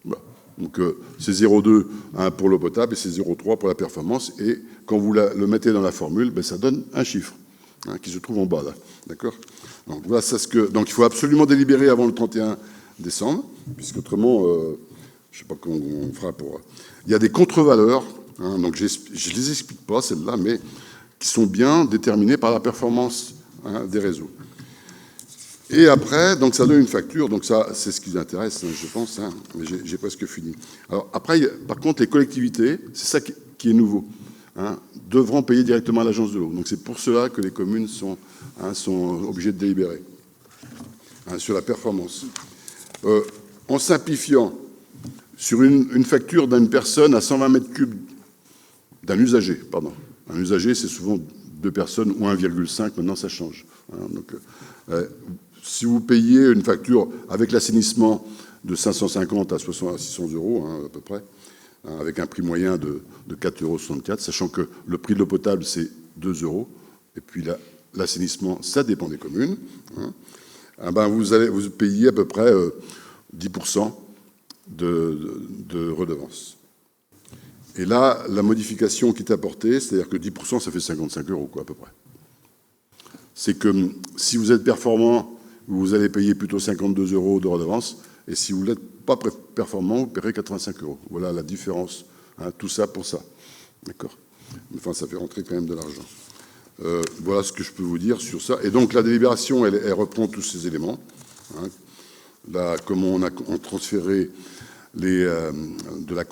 Voilà. Donc, c'est 0,2 pour l'eau potable et c'est 0,3 pour la performance. Et quand vous le mettez dans la formule, ça donne un chiffre qui se trouve en bas, là. D'accord ? Donc, voilà, donc, il faut absolument délibérer avant le 31 décembre, puisqu'autrement, je ne sais pas comment on fera pour... Il y a des contre-valeurs, donc je ne les explique pas, celles-là, mais qui sont bien déterminées par la performance des réseaux. Et après, donc ça donne une facture, donc ça, c'est ce qui nous intéresse, je pense, mais j'ai presque fini. Alors après, par contre, les collectivités, c'est ça qui est nouveau, devront payer directement à l'agence de l'eau. Donc c'est pour cela que les communes sont obligées de délibérer sur la performance. En simplifiant, sur une facture d'une personne à 120 mètres cubes, d'un usager, pardon. Un usager, c'est souvent 2 personnes ou 1,5, maintenant ça change. Donc, si vous payez une facture avec l'assainissement de 550 à 600 euros, à peu près, avec un prix moyen de 4,64 euros, sachant que le prix de l'eau potable, c'est 2 euros, et puis l'assainissement, ça dépend des communes, vous payez à peu près 10% de redevance. Et là, la modification qui est apportée, c'est-à-dire que 10%, ça fait 55 euros, quoi, à peu près. C'est que si vous êtes performant, vous allez payer plutôt 52 euros de redevance, et si vous n'êtes pas performant, vous paierez 85 euros. Voilà la différence. Tout ça pour ça. D'accord ? Enfin, ça fait rentrer quand même de l'argent. Voilà ce que je peux vous dire sur ça. Et donc, la délibération, elle reprend tous ces éléments. Là, comment on a transféré vers la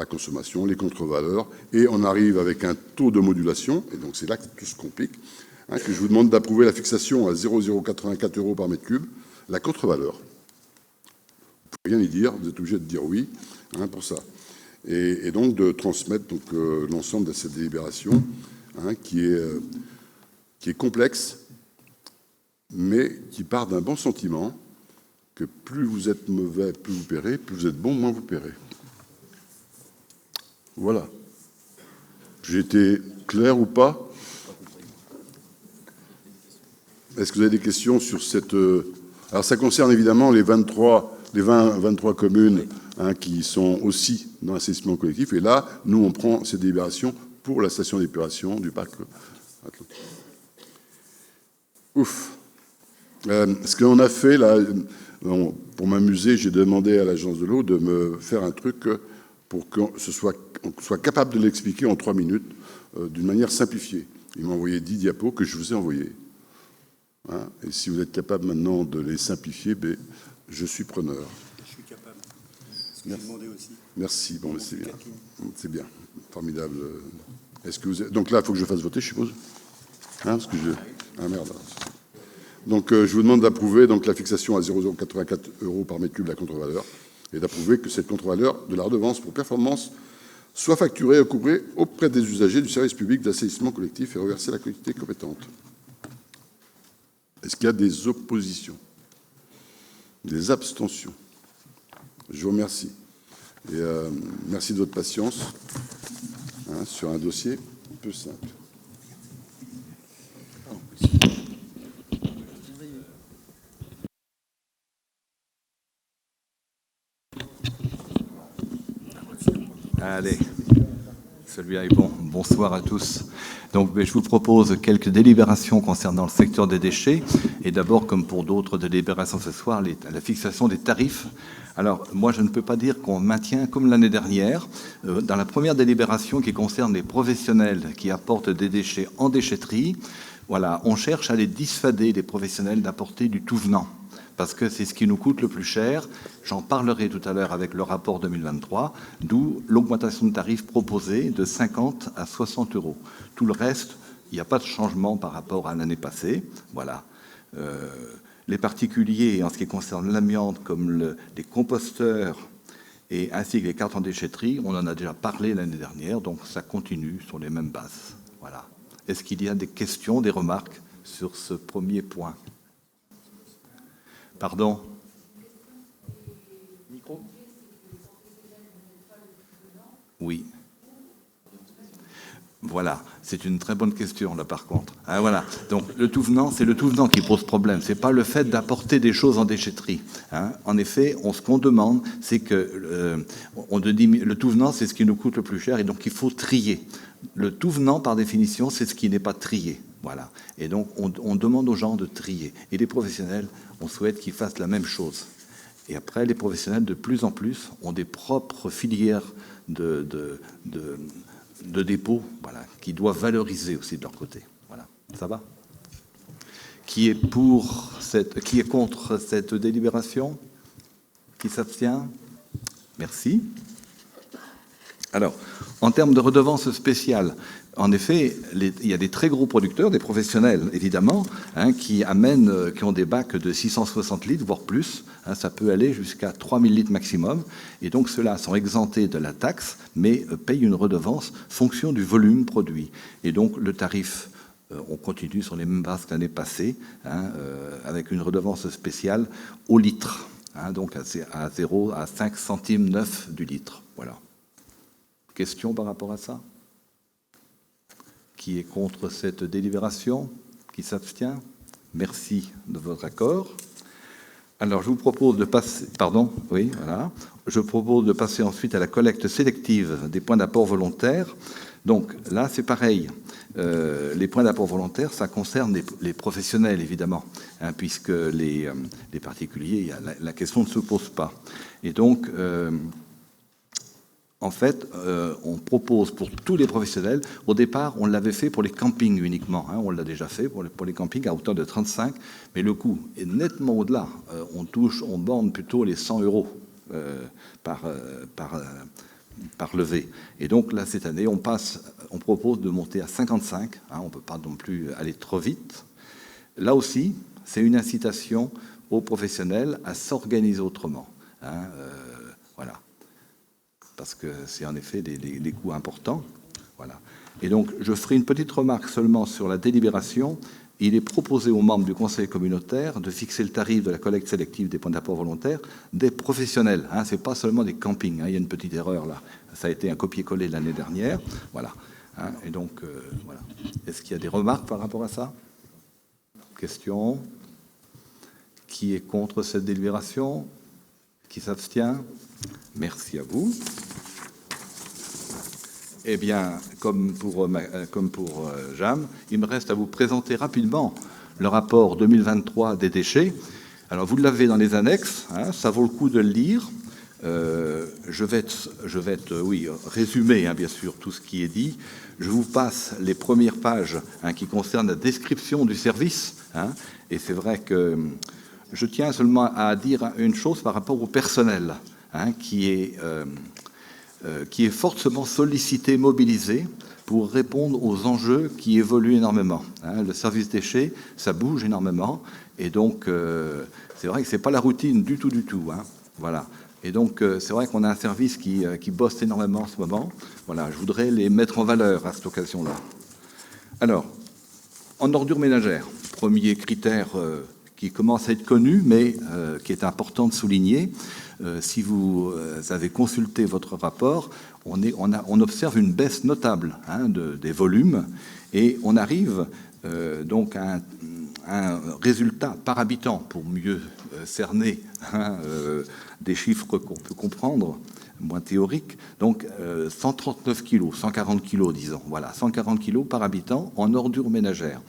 consommation, les contre-valeurs, et on arrive avec un taux de modulation, et donc c'est là que tout se complique, que je vous demande d'approuver la fixation à 0,084 euros par mètre cube, la contre-valeur. Vous ne pouvez rien y dire, vous êtes obligé de dire oui pour ça. Et donc de transmettre l'ensemble de cette délibération qui est complexe, mais qui part d'un bon sentiment, que plus vous êtes mauvais, plus vous paierez, plus vous êtes bon, moins vous paierez. Voilà. J'ai été clair ou pas? Est-ce que vous avez des questions sur cette... Alors, ça concerne évidemment les 23 communes qui sont aussi dans l'assainissement collectif. Et là, nous, on prend ces délibérations pour la station d'épuration du parc Atlantique. Ouf. Ce qu'on a fait, là, pour m'amuser, j'ai demandé à l'agence de l'eau de me faire un truc pour qu'on soit capable de l'expliquer en 3 minutes d'une manière simplifiée. Ils m'ont envoyé 10 diapos que je vous ai envoyés. Et si vous êtes capable maintenant de les simplifier, je suis preneur. Je suis capable. Ce que j'ai demandé aussi. Merci. Bon, c'est bien. C'est bien. Formidable. Est-ce que vous... Donc là, il faut que je fasse voter, je suppose. Parce que Ah merde. Donc je vous demande d'approuver la fixation à 0,084 euros par mètre cube de la contre-valeur et d'approuver que cette contre-valeur de la redevance pour performance soit facturée et recouvrée auprès des usagers du service public d'assainissement collectif et reversée à la collectivité compétente. Est-ce qu'il y a des oppositions? Des abstentions? Je vous remercie. Et merci de votre patience sur un dossier peu simple. Allez, celui-là est bon. Bonsoir à tous. Donc, je vous propose quelques délibérations concernant le secteur des déchets. Et d'abord, comme pour d'autres délibérations ce soir, la fixation des tarifs. Alors, moi, je ne peux pas dire qu'on maintient comme l'année dernière. Dans la première délibération qui concerne les professionnels qui apportent des déchets en déchetterie, voilà, on cherche à les dissuader, les professionnels, d'apporter du tout venant, parce que c'est ce qui nous coûte le plus cher. J'en parlerai tout à l'heure avec le rapport 2023, d'où l'augmentation de tarifs proposée de 50 à 60 euros. Tout le reste, il n'y a pas de changement par rapport à l'année passée. Voilà. Les particuliers, en ce qui concerne l'amiante, comme les composteurs et ainsi que les cartes en déchetterie, on en a déjà parlé l'année dernière, donc ça continue sur les mêmes bases. Voilà. Est-ce qu'il y a des questions, des remarques sur ce premier point? Pardon? Micro? Oui. Voilà, c'est une très bonne question, là, par contre. Voilà. Donc, le tout venant, c'est le tout venant qui pose problème. C'est pas le fait d'apporter des choses en déchetterie. En effet, ce qu'on demande, c'est que le tout venant, c'est ce qui nous coûte le plus cher, et donc il faut trier. Le tout venant, par définition, c'est ce qui n'est pas trié. Voilà. Et donc, on demande aux gens de trier. Et les professionnels, on souhaite qu'ils fassent la même chose. Et après, les professionnels, de plus en plus, ont des propres filières de dépôt, voilà, qui doivent valoriser aussi de leur côté. Voilà. Ça va ? Qui est contre cette délibération ? Qui s'abstient ? Merci. Alors, en termes de redevances spéciales, en effet, il y a des très gros producteurs, des professionnels évidemment, qui ont des bacs de 660 litres, voire plus. Ça peut aller jusqu'à 3000 litres maximum. Et donc, ceux-là sont exemptés de la taxe, mais payent une redevance fonction du volume produit. Et donc, le tarif, on continue sur les mêmes bases que l'année passée, avec une redevance spéciale au litre, donc à 5 centimes 9 du litre. Voilà. Question par rapport à ça ? Qui est contre cette délibération ? Qui s'abstient ? Merci de votre accord. Alors, je vous propose de passer... Pardon ? Oui, voilà. Je propose de passer ensuite à la collecte sélective des points d'apport volontaires. Donc, là, c'est pareil. Les points d'apport volontaires, ça concerne les professionnels, évidemment, puisque les particuliers, la question ne se pose pas. Et donc... En fait, on propose pour tous les professionnels, au départ, on l'avait fait pour les campings uniquement, on l'a déjà fait pour les campings à hauteur de 35, mais le coût est nettement au-delà. On borne plutôt les 100 € par levée. Et donc là, cette année, on propose de monter à 55, on ne peut pas non plus aller trop vite. Là aussi, c'est une incitation aux professionnels à s'organiser autrement. Voilà. Parce que c'est en effet des coûts importants. Voilà. Et donc, je ferai une petite remarque seulement sur la délibération. Il est proposé aux membres du conseil communautaire de fixer le tarif de la collecte sélective des points d'apport volontaires des professionnels. Ce n'est pas seulement des campings. Il y a une petite erreur là. Ça a été un copier-coller l'année dernière. Voilà. Et donc, voilà. Est-ce qu'il y a des remarques par rapport à ça ? Question ? Qui est contre cette délibération ? Qui s'abstient ? Merci à vous. Eh bien, comme pour Jam, il me reste à vous présenter rapidement le rapport 2023 des déchets. Alors, vous l'avez dans les annexes, ça vaut le coup de le lire. Je vais résumer, bien sûr, tout ce qui est dit. Je vous passe les premières pages qui concernent la description du service. Et c'est vrai que je tiens seulement à dire une chose par rapport au personnel. Qui est fortement sollicité, mobilisé pour répondre aux enjeux qui évoluent énormément. Le service déchets, ça bouge énormément, et donc c'est vrai que c'est pas la routine du tout. Voilà. Et donc c'est vrai qu'on a un service qui bosse énormément en ce moment. Voilà, je voudrais les mettre en valeur à cette occasion-là. Alors, en ordures ménagères, premier critère qui commence à être connu, mais qui est important de souligner. Si vous avez consulté votre rapport, on observe une baisse notable des volumes, et on arrive donc à un résultat par habitant, pour mieux cerner des chiffres qu'on peut comprendre, moins théoriques. Donc 139 kilos, 140 kilos, disons. Voilà, 140 kilos par habitant en ordures ménagères.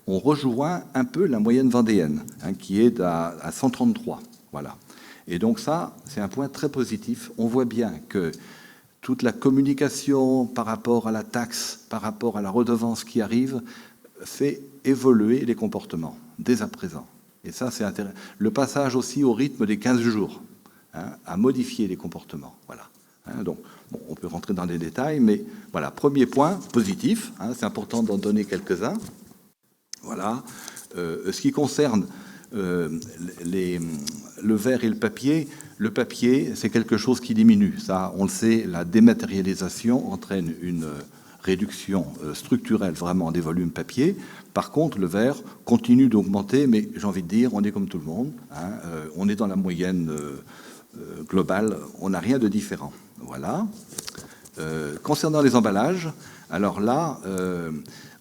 On rejoint un peu la moyenne vendéenne, qui est à 133. Voilà. Et donc ça, c'est un point très positif. On voit bien que toute la communication par rapport à la taxe, par rapport à la redevance qui arrive, fait évoluer les comportements dès à présent. Et ça, c'est intéressant. Le passage aussi au rythme des 15 jours, à modifier les comportements. Voilà. Donc, bon, on peut rentrer dans les détails, mais voilà, premier point positif. C'est important d'en donner quelques-uns. Voilà. Ce qui concerne le verre et le papier, c'est quelque chose qui diminue. Ça, on le sait, la dématérialisation entraîne une réduction structurelle vraiment des volumes papier. Par contre, le verre continue d'augmenter, mais j'ai envie de dire, on est comme tout le monde. On est dans la moyenne globale, on n'a rien de différent. Voilà. Concernant les emballages, alors là,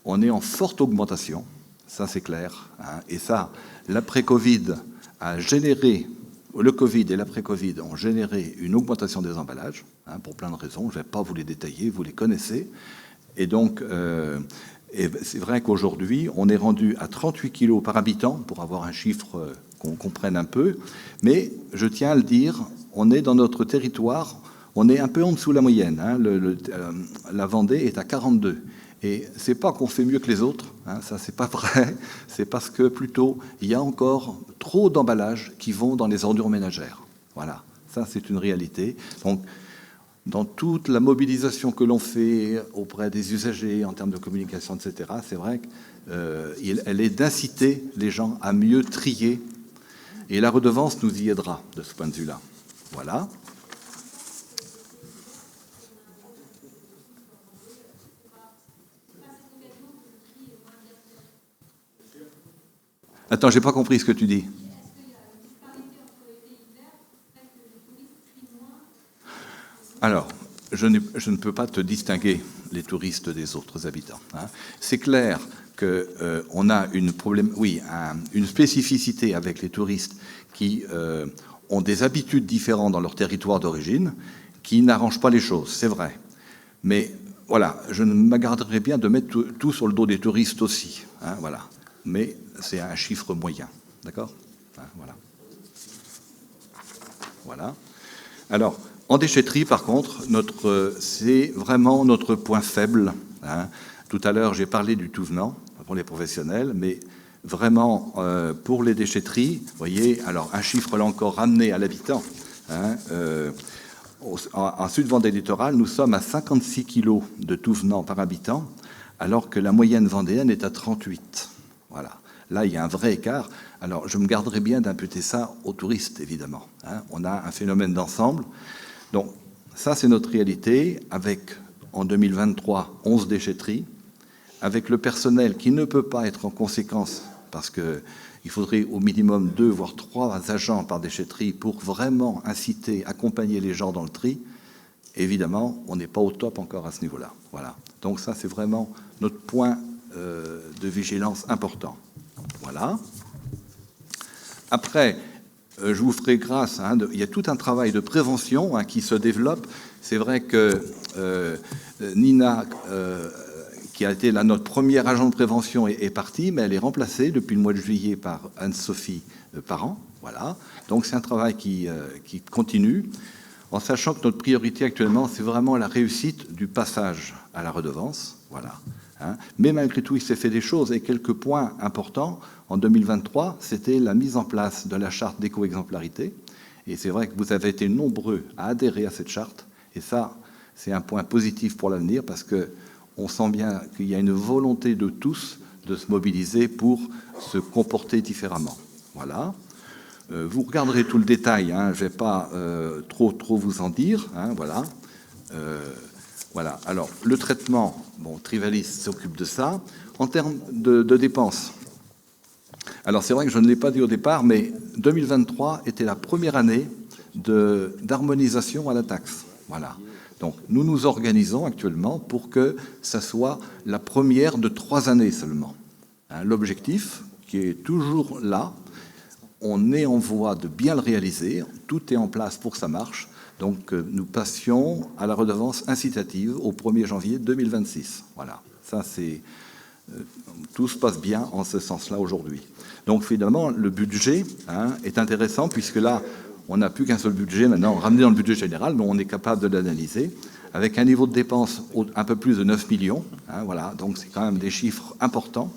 on est en forte augmentation, ça c'est clair, hein, et ça, l'après-Covid a généré, le Covid et l'après-Covid ont généré une augmentation des emballages, hein, pour plein de raisons, je ne vais pas vous les détailler, vous les connaissez, et donc, et c'est vrai qu'aujourd'hui, on est rendu à 38 kilos par habitant, pour avoir un chiffre qu'on comprenne un peu, mais je tiens à le dire, on est dans notre territoire, on est un peu en dessous de la moyenne, hein, la Vendée est à 42. Et c'est pas qu'on fait mieux que les autres, hein, ça c'est pas vrai, c'est parce que plutôt il y a encore trop d'emballages qui vont dans les ordures ménagères. Voilà, ça c'est une réalité. Donc, dans toute la mobilisation que l'on fait auprès des usagers en termes de communication, etc., c'est vrai qu'elle est d'inciter les gens à mieux trier. Et la redevance nous y aidera de ce point de vue-là. Voilà. Attends, j'ai pas compris ce que tu dis. Alors, je ne peux pas te distinguer les touristes des autres habitants, hein. C'est clair qu'on a une spécificité avec les touristes qui ont des habitudes différentes dans leur territoire d'origine, qui n'arrangent pas les choses, c'est vrai. Mais voilà, je me garderais bien de mettre tout sur le dos des touristes aussi, hein, voilà. Mais c'est un chiffre moyen, d'accord, hein, voilà. Voilà. Alors, en déchetterie, par contre, c'est vraiment notre point faible, hein. Tout à l'heure, j'ai parlé du tout venant pour les professionnels, mais vraiment, pour les déchetteries, vous voyez, alors un chiffre là encore ramené à l'habitant, hein, en Sud-Vendée littorale, nous sommes à 56 kilos de tout venant par habitant, alors que la moyenne vendéenne est à 38. Voilà. Là, il y a un vrai écart. Alors, je me garderai bien d'imputer ça aux touristes, évidemment, hein. On a un phénomène d'ensemble. Donc, ça, c'est notre réalité, avec, en 2023, 11 déchetteries, avec le personnel qui ne peut pas être en conséquence, parce qu'il faudrait au minimum 2, voire 3 agents par déchetterie pour vraiment inciter, accompagner les gens dans le tri. Évidemment, on n'est pas au top encore à ce niveau-là. Voilà. Donc ça, c'est vraiment notre point de vigilance important. Voilà. Après, je vous ferai grâce, hein, il y a tout un travail de prévention, hein, qui se développe. C'est vrai que Nina, qui a été notre première agent de prévention, est partie, mais elle est remplacée depuis le mois de juillet par Anne-Sophie Parent. Voilà. Donc c'est un travail qui continue, en sachant que notre priorité actuellement, c'est vraiment la réussite du passage à la redevance. Voilà. Hein. Mais malgré tout, il s'est fait des choses, et quelques points importants. En 2023, c'était la mise en place de la charte d'éco-exemplarité. Et c'est vrai que vous avez été nombreux à adhérer à cette charte. Et ça, c'est un point positif pour l'avenir, parce qu'on sent bien qu'il y a une volonté de tous de se mobiliser pour se comporter différemment. Voilà. Vous regarderez tout le détail, hein, je ne vais pas trop vous en dire. Hein, voilà. Voilà. Alors, le traitement, bon, Trivalis s'occupe de ça. En termes de dépenses, alors c'est vrai que je ne l'ai pas dit au départ, mais 2023 était la première année d'harmonisation à la taxe. Voilà. Donc, nous nous organisons actuellement pour que ça soit la première de 3 années seulement. Hein, l'objectif, qui est toujours là, on est en voie de bien le réaliser, tout est en place pour que ça marche. Donc, nous passions à la redevance incitative au 1er janvier 2026. Voilà, ça c'est... tout se passe bien en ce sens-là aujourd'hui. Donc, finalement, le budget, hein, est intéressant, puisque là, on n'a plus qu'un seul budget maintenant, ramené dans le budget général, mais on est capable de l'analyser, avec un niveau de dépenses un peu plus de 9 millions. Hein, voilà, donc c'est quand même des chiffres importants.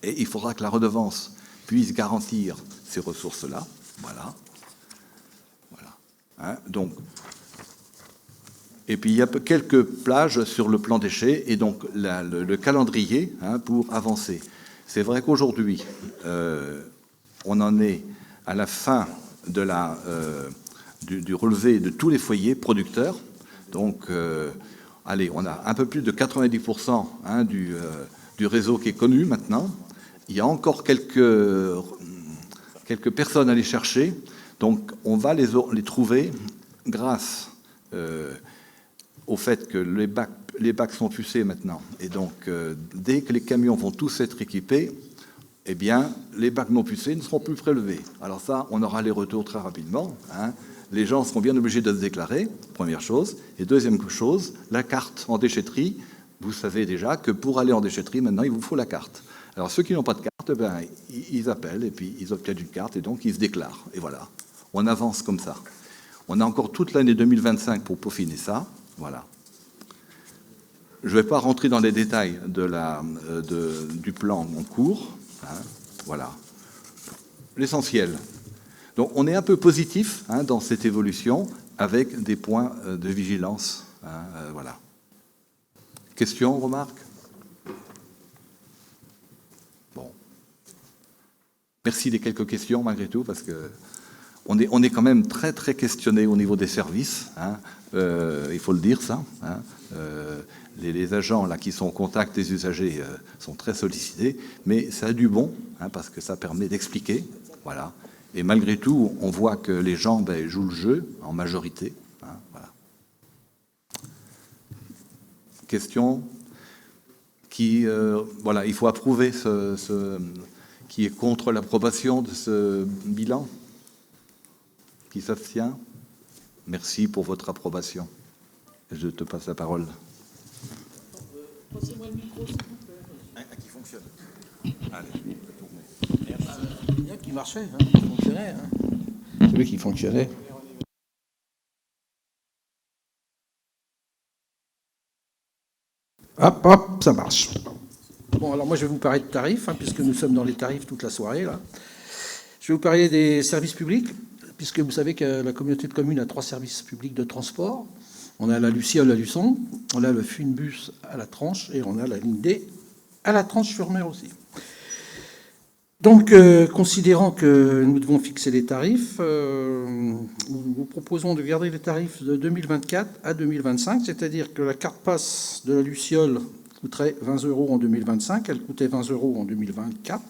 Et il faudra que la redevance puisse garantir ces ressources-là. Voilà. Hein, donc, et puis il y a quelques plages sur le plan déchets, et donc le calendrier, hein, pour avancer. C'est vrai qu'aujourd'hui, on en est à la fin de du relevé de tous les foyers producteurs. Donc, allez, on a un peu plus de 90%, hein, du réseau qui est connu maintenant. Il y a encore quelques personnes à aller chercher. Donc, on va les trouver grâce au fait que les bacs sont pucés maintenant. Et donc, dès que les camions vont tous être équipés, eh bien, les bacs non pucés ne seront plus prélevés. Alors ça, on aura les retours très rapidement. Hein. Les gens seront bien obligés de se déclarer, première chose. Et deuxième chose, la carte en déchetterie. Vous savez déjà que pour aller en déchetterie, maintenant, il vous faut la carte. Alors, ceux qui n'ont pas de carte, ben, ils appellent et puis ils obtiennent une carte et donc ils se déclarent. Et voilà, on avance comme ça. On a encore toute l'année 2025 pour peaufiner ça. Voilà. Je ne vais pas rentrer dans les détails du plan en cours. Hein, voilà. L'essentiel. Donc, on est un peu positif dans cette évolution avec des points de vigilance. Voilà. Questions, remarques? Bon. Merci des quelques questions, malgré tout, parce que on est quand même très, très questionné au niveau des services. Hein. Il faut le dire, ça. Hein. Les agents là, qui sont en contact des usagers sont très sollicités, mais ça a du bon, hein, parce que ça permet d'expliquer. Voilà. Et malgré tout, on voit que les gens jouent le jeu en majorité. Hein, voilà. Question voilà, il faut approuver qui est contre l'approbation de ce bilan. Qui s'abstient? Merci pour votre approbation. Je te passe la parole. Passez-moi le micro, s'il vous plaît. Qui fonctionne. Allez, bien qui marchait, hein, qui fonctionnait. Hein. Celui qui fonctionnait. Hop, hop, ça marche. Bon, alors moi, je vais vous parler de tarifs, hein, puisque nous sommes dans les tarifs toute la soirée, là. Je vais vous parler des services publics, puisque vous savez que la communauté de communes a 3 services publics de transport. On a la Luciole à Luçon, on a le Funbus à la Tranche, et on a la ligne D à la Tranche-sur-Mer aussi. Donc, considérant que nous devons fixer les tarifs, nous vous proposons de garder les tarifs de 2024 à 2025, c'est-à-dire que la carte passe de la Luciole coûterait 20 € en 2025, elle coûtait 20 € en 2024.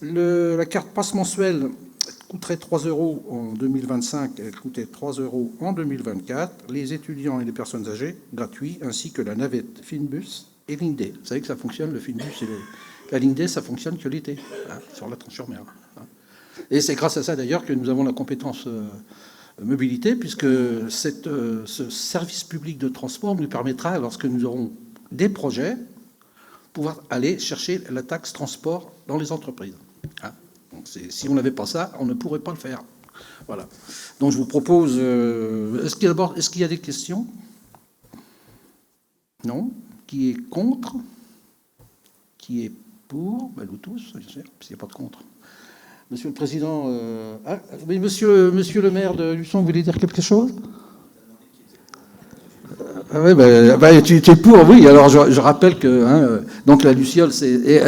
La carte passe mensuelle coûterait 3 € en 2025, elle coûtait 3 € en 2024. Les étudiants et les personnes âgées, gratuits, ainsi que la navette Finbus et ligne D. Vous savez que ça fonctionne, le Finbus et la ligne D, ça fonctionne que l'été, hein, sur la Tranche-sur-Mer. Hein. Et c'est grâce à ça, d'ailleurs, que nous avons la compétence mobilité, puisque ce service public de transport nous permettra, lorsque nous aurons des projets, pouvoir aller chercher la taxe transport dans les entreprises. Hein. Donc si on n'avait pas ça, on ne pourrait pas le faire. Voilà. Donc je vous propose... Est-ce qu'il y a des questions? Non? Qui est contre? Qui est pour? Ben, nous tous, bien sûr, s'il n'y a pas de contre. Monsieur le Président... mais monsieur le maire de Luçon, vous voulez dire quelque chose? Oui, tu es pour, oui. Alors, je rappelle que donc la Luciole, c'est...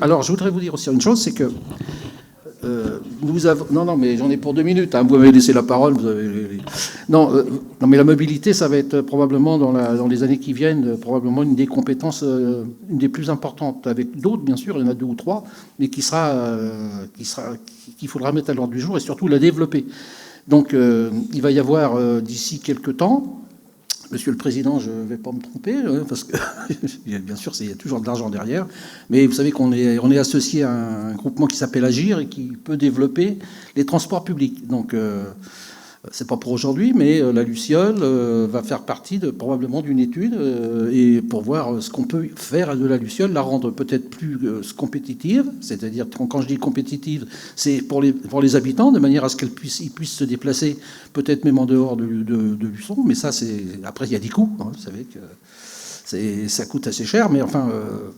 alors, je voudrais vous dire aussi une chose, c'est que nous avons... Non, mais j'en ai pour 2 minutes. Hein, vous m'avez laissé la parole. Vous avez... non, mais la mobilité, ça va être probablement, dans les années qui viennent, probablement une des compétences, une des plus importantes. Avec d'autres, bien sûr, il y en a 2 ou 3, mais qu'il faudra mettre à l'ordre du jour et surtout la développer. Donc, il va y avoir, d'ici quelques temps... Monsieur le Président, je ne vais pas me tromper, parce que, bien sûr, il y a toujours de l'argent derrière, mais vous savez qu'on est associé à un groupement qui s'appelle Agir et qui peut développer les transports publics. Donc, c'est pas pour aujourd'hui, mais la Luciole va faire partie probablement d'une étude et pour voir ce qu'on peut faire de la Luciole, la rendre peut-être plus compétitive, c'est-à-dire, quand je dis compétitive, c'est pour les habitants, de manière à ce qu'ils puissent se déplacer, peut-être même en dehors de Luçon, mais ça, après, il y a des coûts, hein, vous savez que ça coûte assez cher, mais enfin,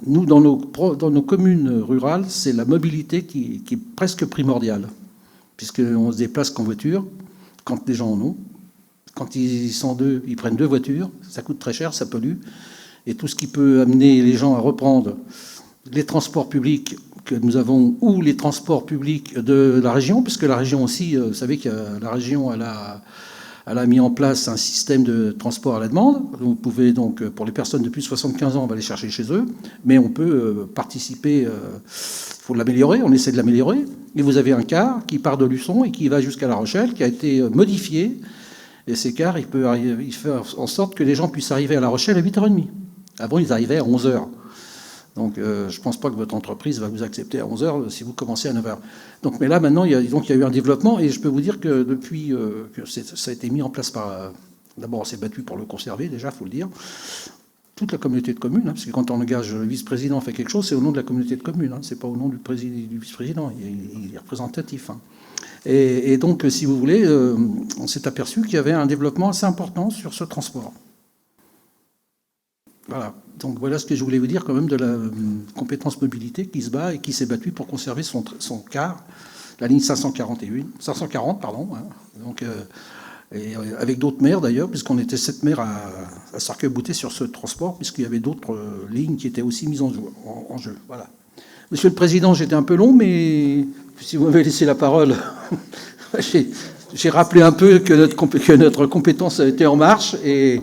nous, dans nos communes rurales, c'est la mobilité qui est presque primordiale, puisqu'on se déplace qu'en voiture, quand les gens en ont. Quand ils sont 2, ils prennent 2 voitures, ça coûte très cher, ça pollue. Et tout ce qui peut amener les gens à reprendre les transports publics que nous avons, ou les transports publics de la région, puisque la région aussi, vous savez que la région, elle a mis en place un système de transport à la demande. Vous pouvez donc, pour les personnes de plus de 75 ans, on va les chercher chez eux, mais on peut participer... Il faut l'améliorer, on essaie de l'améliorer. Et vous avez un car qui part de Luçon et qui va jusqu'à La Rochelle, qui a été modifié Et ces cars, il fait en sorte que les gens puissent arriver à La Rochelle à 8h30. Avant, ils arrivaient à 11h. Donc, je ne pense pas que votre entreprise va vous accepter à 11h si vous commencez à 9h. Donc, mais là, maintenant, il y a eu un développement, et je peux vous dire que depuis que ça a été mis en place par... D'abord, on s'est battu pour le conserver, déjà, il faut le dire. Toute la communauté de communes, parce que quand on engage le vice-président fait quelque chose, c'est au nom de la communauté de communes, c'est pas au nom du vice-président, il est représentatif. Et donc, si vous voulez, on s'est aperçu qu'il y avait un développement assez important sur ce transport. Voilà. Donc voilà ce que je voulais vous dire quand même de la compétence mobilité qui se bat et qui s'est battue pour conserver son car, la ligne 540, pardon. Donc, et avec d'autres maires d'ailleurs, puisqu'on était 7 maires à s'arc-bouter sur ce transport, puisqu'il y avait d'autres lignes qui étaient aussi mises en jeu. Voilà. Monsieur le Président, j'étais un peu long, mais si vous m'avez laissé la parole, j'ai rappelé un peu que notre compétence a été en marche, et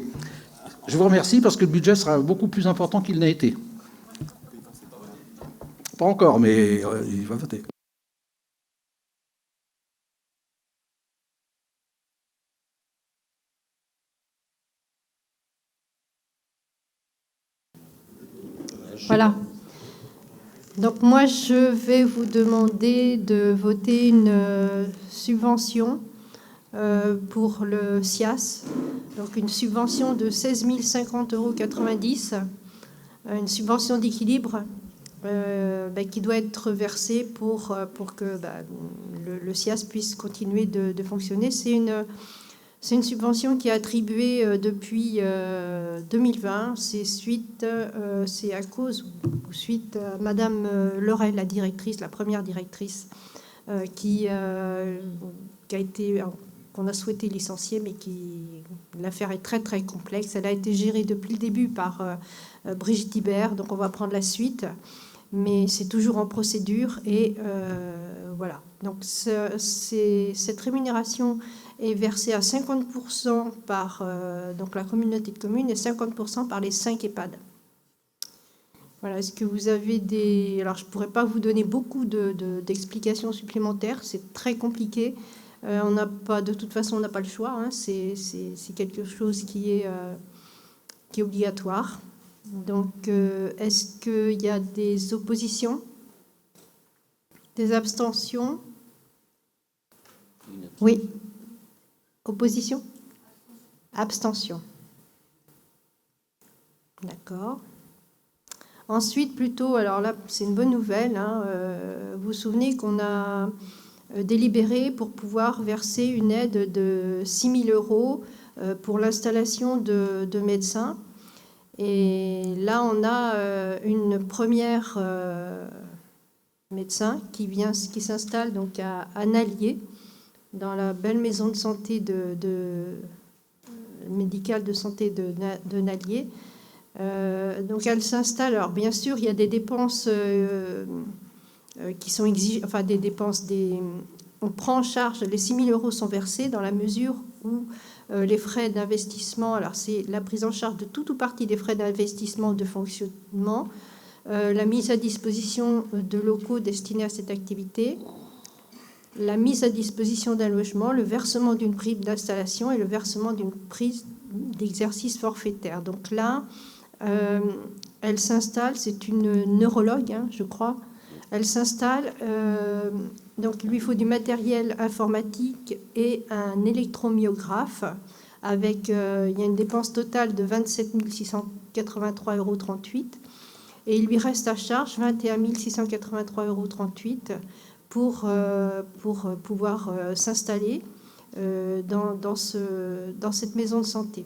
je vous remercie parce que le budget sera beaucoup plus important qu'il n'a été. Pas encore, mais il va voter. Voilà. Donc moi, je vais vous demander de voter une subvention pour le SIAS, donc une subvention de 16 050,90 €, une subvention d'équilibre qui doit être versée pour que le SIAS puisse continuer de fonctionner. C'est une subvention qui est attribuée depuis 2020. C'est à cause ou suite à Madame Laurel, la directrice, la première directrice, qu'on a souhaité licencier, mais l'affaire est très très complexe. Elle a été gérée depuis le début par Brigitte Hibert, donc on va prendre la suite, mais c'est toujours en procédure et voilà. Donc cette rémunération est versée à 50% par donc la communauté de communes et 50% par les 5 EHPAD. Voilà, est-ce que vous avez des... Alors, je ne pourrais pas vous donner beaucoup d'explications supplémentaires, c'est très compliqué. On n'a pas, de toute façon, on n'a pas le choix. C'est quelque chose qui est obligatoire. Donc, est-ce qu'il y a des oppositions? Des abstentions? Oui. Opposition? Abstention. D'accord. Ensuite, plutôt, alors là, c'est une bonne nouvelle. Vous vous souvenez qu'on a délibéré pour pouvoir verser une aide de 6 000 € pour l'installation de médecins. Et là, on a une première médecin qui s'installe donc à Nallier, dans la belle maison de santé médicale de santé de Nallier. Donc elle s'installe. Alors bien sûr, il y a des dépenses qui sont exigeantes, enfin des dépenses, on prend en charge, les 6 000 € sont versés dans la mesure où les frais d'investissement, alors c'est la prise en charge de tout ou partie des frais d'investissement de fonctionnement, la mise à disposition de locaux destinés à cette activité, la mise à disposition d'un logement, le versement d'une prime d'installation et le versement d'une prise d'exercice forfaitaire. Donc là, elle s'installe, c'est une neurologue, je crois. Elle s'installe, donc il lui faut du matériel informatique et un électromyographe. Il y a une dépense totale de 27 683,38 € et il lui reste à charge 21 683,38 € pour pouvoir s'installer dans cette maison de santé.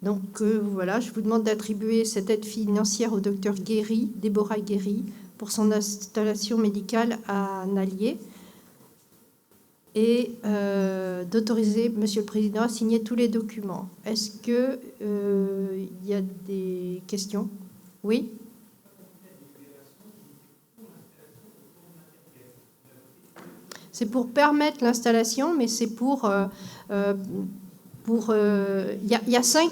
Donc voilà, je vous demande d'attribuer cette aide financière au docteur Guéry, Déborah Guéry, pour son installation médicale à Nallier et d'autoriser Monsieur le Président à signer tous les documents. Est-ce qu'il y a des questions? Oui? C'est pour permettre l'installation, mais c'est pour... il y a 5...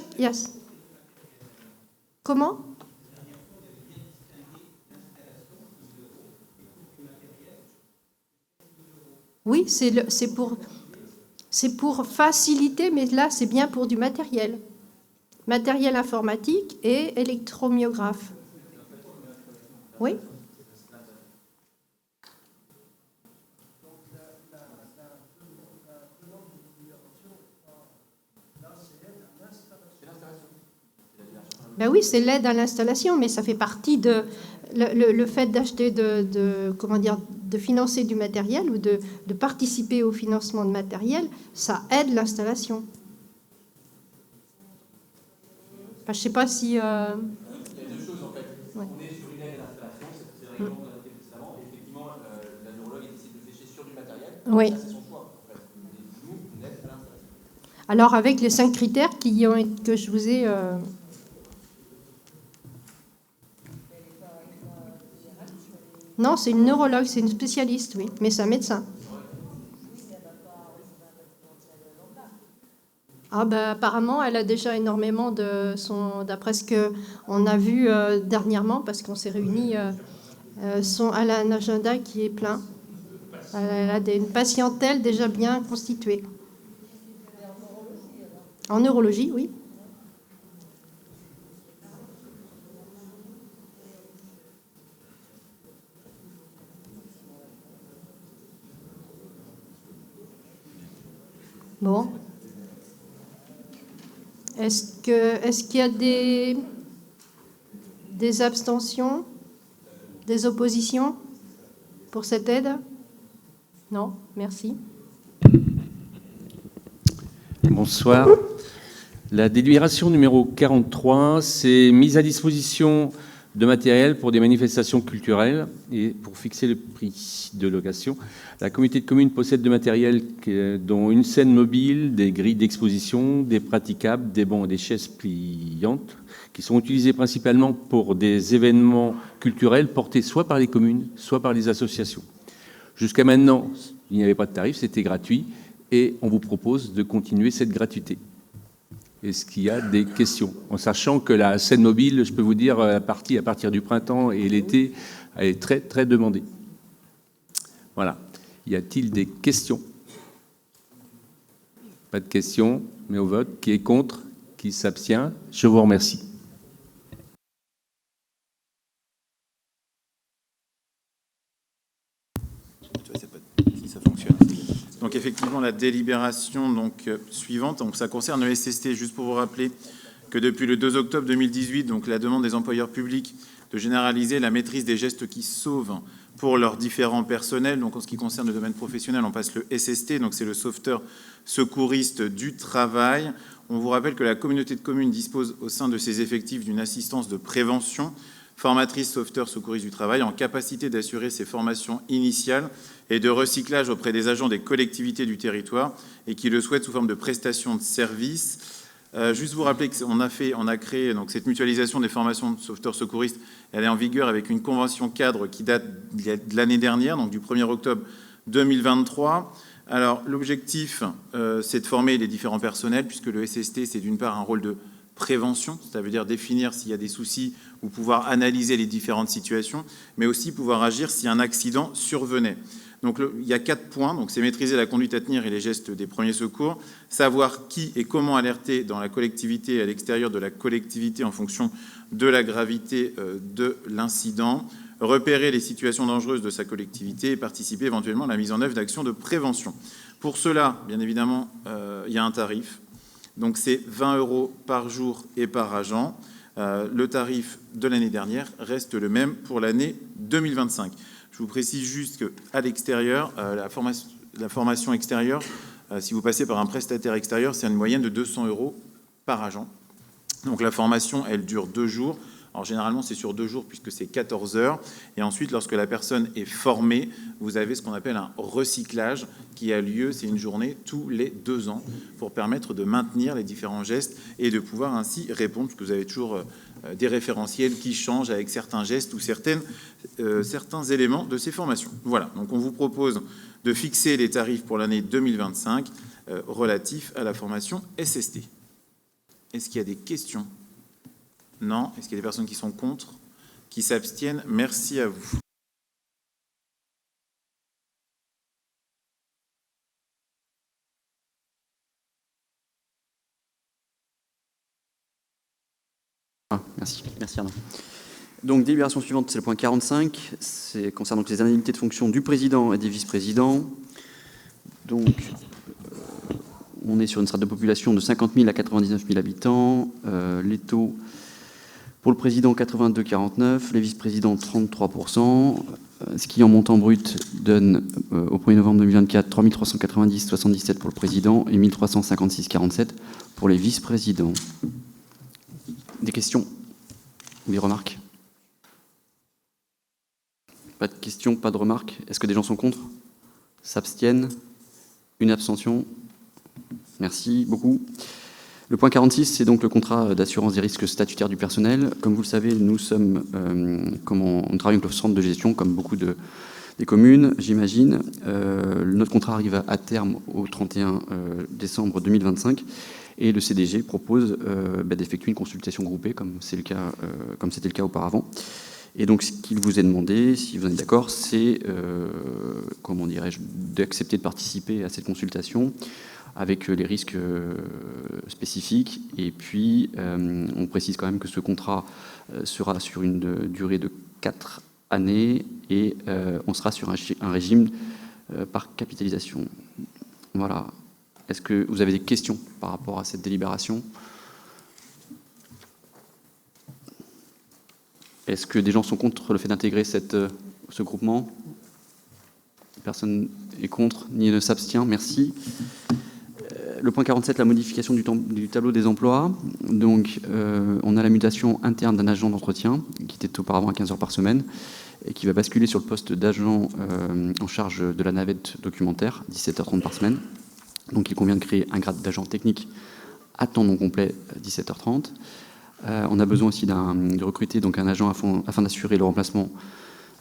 Comment? Oui, c'est C'est pour faciliter, mais là, c'est bien pour du matériel. Matériel informatique et électromyographe. Oui. Ben oui, c'est l'aide à l'installation, mais ça fait partie de le fait d'acheter, comment dire, de financer du matériel ou de participer au financement de matériel, ça aide l'installation. Enfin, je ne sais pas si... Il y a deux choses en fait. Ouais. On est sur une aide à l'installation, c'est la réunion qu'on a fait précédemment. Effectivement, la neurologue a décidé de flécher sur du matériel. Oui. Ça, c'est son choix. En fait. Nous, une aide à l'installation. Alors, avec les 5 critères que je vous ai... Non, c'est une neurologue, c'est une spécialiste, oui, mais c'est un médecin. Ah ben, apparemment, elle a déjà énormément d'après ce qu'on a vu dernièrement, parce qu'on s'est réunis, elle a un agenda qui est plein. Elle a une patientèle déjà bien constituée. En neurologie, oui. Bon. Est-ce qu'il y a des abstentions, des oppositions pour cette aide? Non, merci. Bonsoir. La délibération numéro 43, c'est mise à disposition de matériel pour des manifestations culturelles et pour fixer le prix de location. La communauté de communes possède de matériel dont une scène mobile, des grilles d'exposition, des praticables, des bancs et des chaises pliantes qui sont utilisés principalement pour des événements culturels portés soit par les communes, soit par les associations. Jusqu'à maintenant, il n'y avait pas de tarif, c'était gratuit et on vous propose de continuer cette gratuité. Est-ce qu'il y a des questions? En sachant que la scène mobile, je peux vous dire, à partir du printemps et l'été, elle est très, très demandée. Voilà. Y a-t-il des questions? Pas de questions, mais au vote. Qui est contre? Qui s'abstient? Je vous remercie. Si ça fonctionne. Donc effectivement, la délibération suivante, donc ça concerne le SST. Juste pour vous rappeler que depuis le 2 octobre 2018, donc la demande des employeurs publics de généraliser la maîtrise des gestes qui sauvent pour leurs différents personnels. Donc en ce qui concerne le domaine professionnel, on passe le SST, donc c'est le sauveteur secouriste du travail. On vous rappelle que la communauté de communes dispose au sein de ses effectifs d'une assistance de prévention, formatrice sauveteur secouriste du travail, en capacité d'assurer ses formations initiales et de recyclage auprès des agents des collectivités du territoire et qui le souhaitent sous forme de prestation de services. Juste vous rappeler qu'on a créé donc, cette mutualisation des formations de sauveteurs secouristes. Elle est en vigueur avec une convention cadre qui date de l'année dernière, donc du 1er octobre 2023. Alors, l'objectif, c'est de former les différents personnels, puisque le SST, c'est d'une part un rôle de prévention, ça veut dire définir s'il y a des soucis ou pouvoir analyser les différentes situations, mais aussi pouvoir agir si un accident survenait. Donc il y a 4 points, donc c'est maîtriser la conduite à tenir et les gestes des premiers secours, savoir qui et comment alerter dans la collectivité et à l'extérieur de la collectivité en fonction de la gravité de l'incident, repérer les situations dangereuses de sa collectivité et participer éventuellement à la mise en œuvre d'actions de prévention. Pour cela, bien évidemment, il y a un tarif. Donc c'est 20 € par jour et par agent. Le tarif de l'année dernière reste le même pour l'année 2025. Je vous précise juste qu'à l'extérieur, la formation extérieure, si vous passez par un prestataire extérieur, c'est une moyenne de 200 € par agent. Donc la formation, elle dure 2 jours. Alors généralement, c'est sur 2 jours puisque c'est 14 heures. Et ensuite, lorsque la personne est formée, vous avez ce qu'on appelle un recyclage qui a lieu, c'est une journée tous les 2 ans pour permettre de maintenir les différents gestes et de pouvoir ainsi répondre, parce que vous avez toujours des référentiels qui changent avec certains gestes ou certains éléments de ces formations. Voilà, donc on vous propose de fixer les tarifs pour l'année 2025 relatifs à la formation SST. Est-ce qu'il y a des questions ? Non. Est-ce qu'il y a des personnes qui sont contre, qui s'abstiennent? Merci à vous. Ah, merci Arnaud. Donc, délibération suivante, c'est le point 45. C'est concernant les indemnités de fonction du président et des vice-présidents. Donc, on est sur une strate de population de 50 000 à 99 000 habitants. Les taux pour le président 82,49, les vice-présidents 33%, ce qui en montant brut donne au 1er novembre 2024 3 390,77 pour le président et 1 356,47 pour les vice-présidents. Des questions ou des remarques? Pas de questions, pas de remarques. Est-ce que des gens sont contre? S'abstiennent? Une abstention? Merci beaucoup. Le point 46, c'est donc le contrat d'assurance des risques statutaires du personnel. Comme vous le savez, nous sommes, on travaille avec le centre de gestion, comme beaucoup des communes, j'imagine. Notre contrat arrive à terme au 31 décembre 2025 et le CDG propose d'effectuer une consultation groupée, comme c'était le cas auparavant. Et donc, ce qu'il vous est demandé, si vous êtes d'accord, c'est, comment dirais-je, d'accepter de participer à cette consultation avec les risques spécifiques. Et puis, on précise quand même que ce contrat sera sur une durée de 4 années et on sera sur un régime par capitalisation. Voilà. Est-ce que vous avez des questions par rapport à cette délibération? Est-ce que des gens sont contre le fait d'intégrer ce groupement? Personne n'est contre, ni ne s'abstient. Merci. Le point 47, la modification du tableau des emplois. Donc, on a la mutation interne d'un agent d'entretien, qui était auparavant à 15 heures par semaine, et qui va basculer sur le poste d'agent en charge de la navette documentaire, 17h30 par semaine. Donc, il convient de créer un grade d'agent technique à temps non complet, 17h30. On a besoin aussi de recruter donc un agent afin d'assurer le remplacement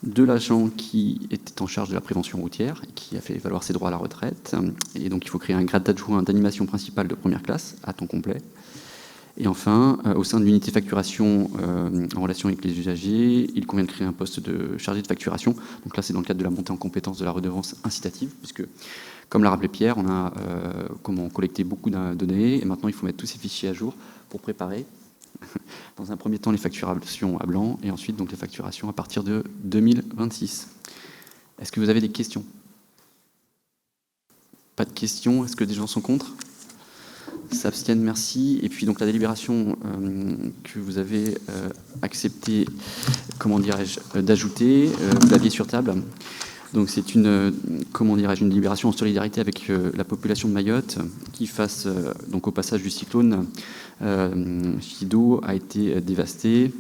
de l'agent qui était en charge de la prévention routière, qui a fait valoir ses droits à la retraite. Et donc, il faut créer un grade d'adjoint d'animation principale de première classe, à temps complet. Et enfin, au sein de l'unité facturation en relation avec les usagers, il convient de créer un poste de chargé de facturation. Donc là, c'est dans le cadre de la montée en compétence de la redevance incitative, puisque, comme l'a rappelé Pierre, on a collecté beaucoup de données, et maintenant, il faut mettre tous ces fichiers à jour pour préparer dans un premier temps les facturations à blanc et ensuite donc les facturations à partir de 2026. Est-ce que vous avez des questions? Pas de questions. Est-ce que des gens sont contre? S'abstiennent, merci. Et puis donc la délibération que vous avez accepté, comment dirais-je, d'ajouter, vous l'aviez sur table. Donc c'est une délibération en solidarité avec la population de Mayotte qui face donc au passage du cyclone Chido a été dévastée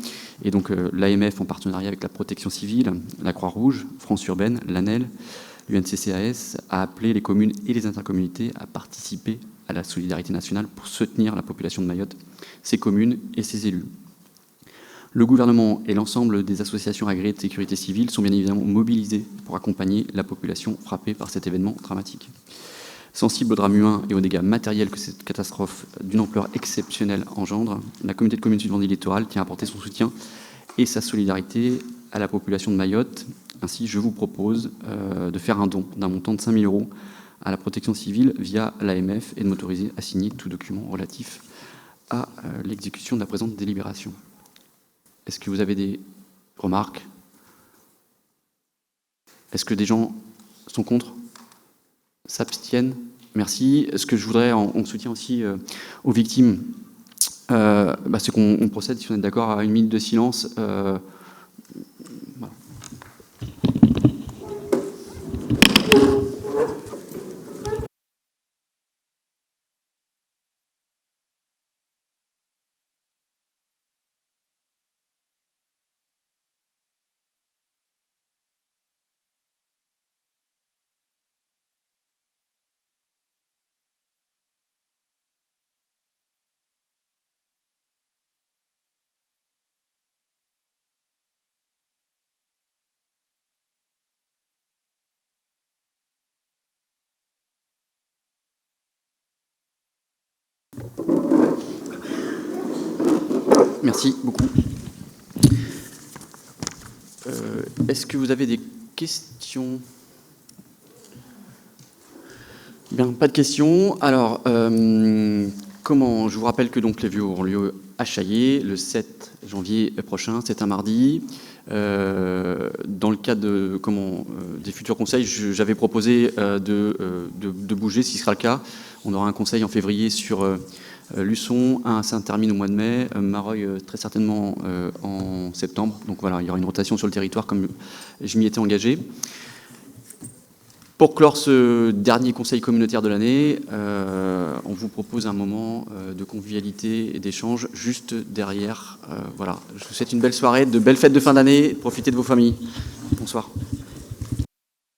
et donc l'AMF en partenariat avec la Protection civile, la Croix-Rouge, France Urbaine, l'ANEL, l'UNCCAS a appelé les communes et les intercommunalités à participer à la solidarité nationale pour soutenir la population de Mayotte, ses communes et ses élus. Le gouvernement et l'ensemble des associations agréées de sécurité civile sont bien évidemment mobilisés pour accompagner la population frappée par cet événement dramatique. Sensible au drame humain et aux dégâts matériels que cette catastrophe d'une ampleur exceptionnelle engendre, la communauté de communes Sud-Vendée Littoral tient à apporter son soutien et sa solidarité à la population de Mayotte. Ainsi, je vous propose de faire un don d'un montant de 5 000 € à la protection civile via l'AMF et de m'autoriser à signer tout document relatif à l'exécution de la présente délibération. Est-ce que vous avez des remarques? Est-ce que des gens sont contre? S'abstiennent? Merci. Ce que je voudrais, en soutien aussi aux victimes, c'est qu'on procède, si on est d'accord, à 1 minute de silence. Voilà. Merci beaucoup. Est-ce que vous avez des questions? Bien, pas de questions. Alors, je vous rappelle que donc les vœux auront lieu à Chaillé le 7 janvier prochain, c'est un mardi. Dans le cadre des futurs conseils, j'avais proposé de bouger, si ce sera le cas. On aura un conseil en février sur Luçon, un Saint-Termine au mois de mai, Mareuil très certainement en septembre. Donc voilà, il y aura une rotation sur le territoire comme je m'y étais engagé. Pour clore ce dernier conseil communautaire de l'année, on vous propose un moment de convivialité et d'échange juste derrière. Voilà, je vous souhaite une belle soirée, de belles fêtes de fin d'année. Profitez de vos familles. Bonsoir.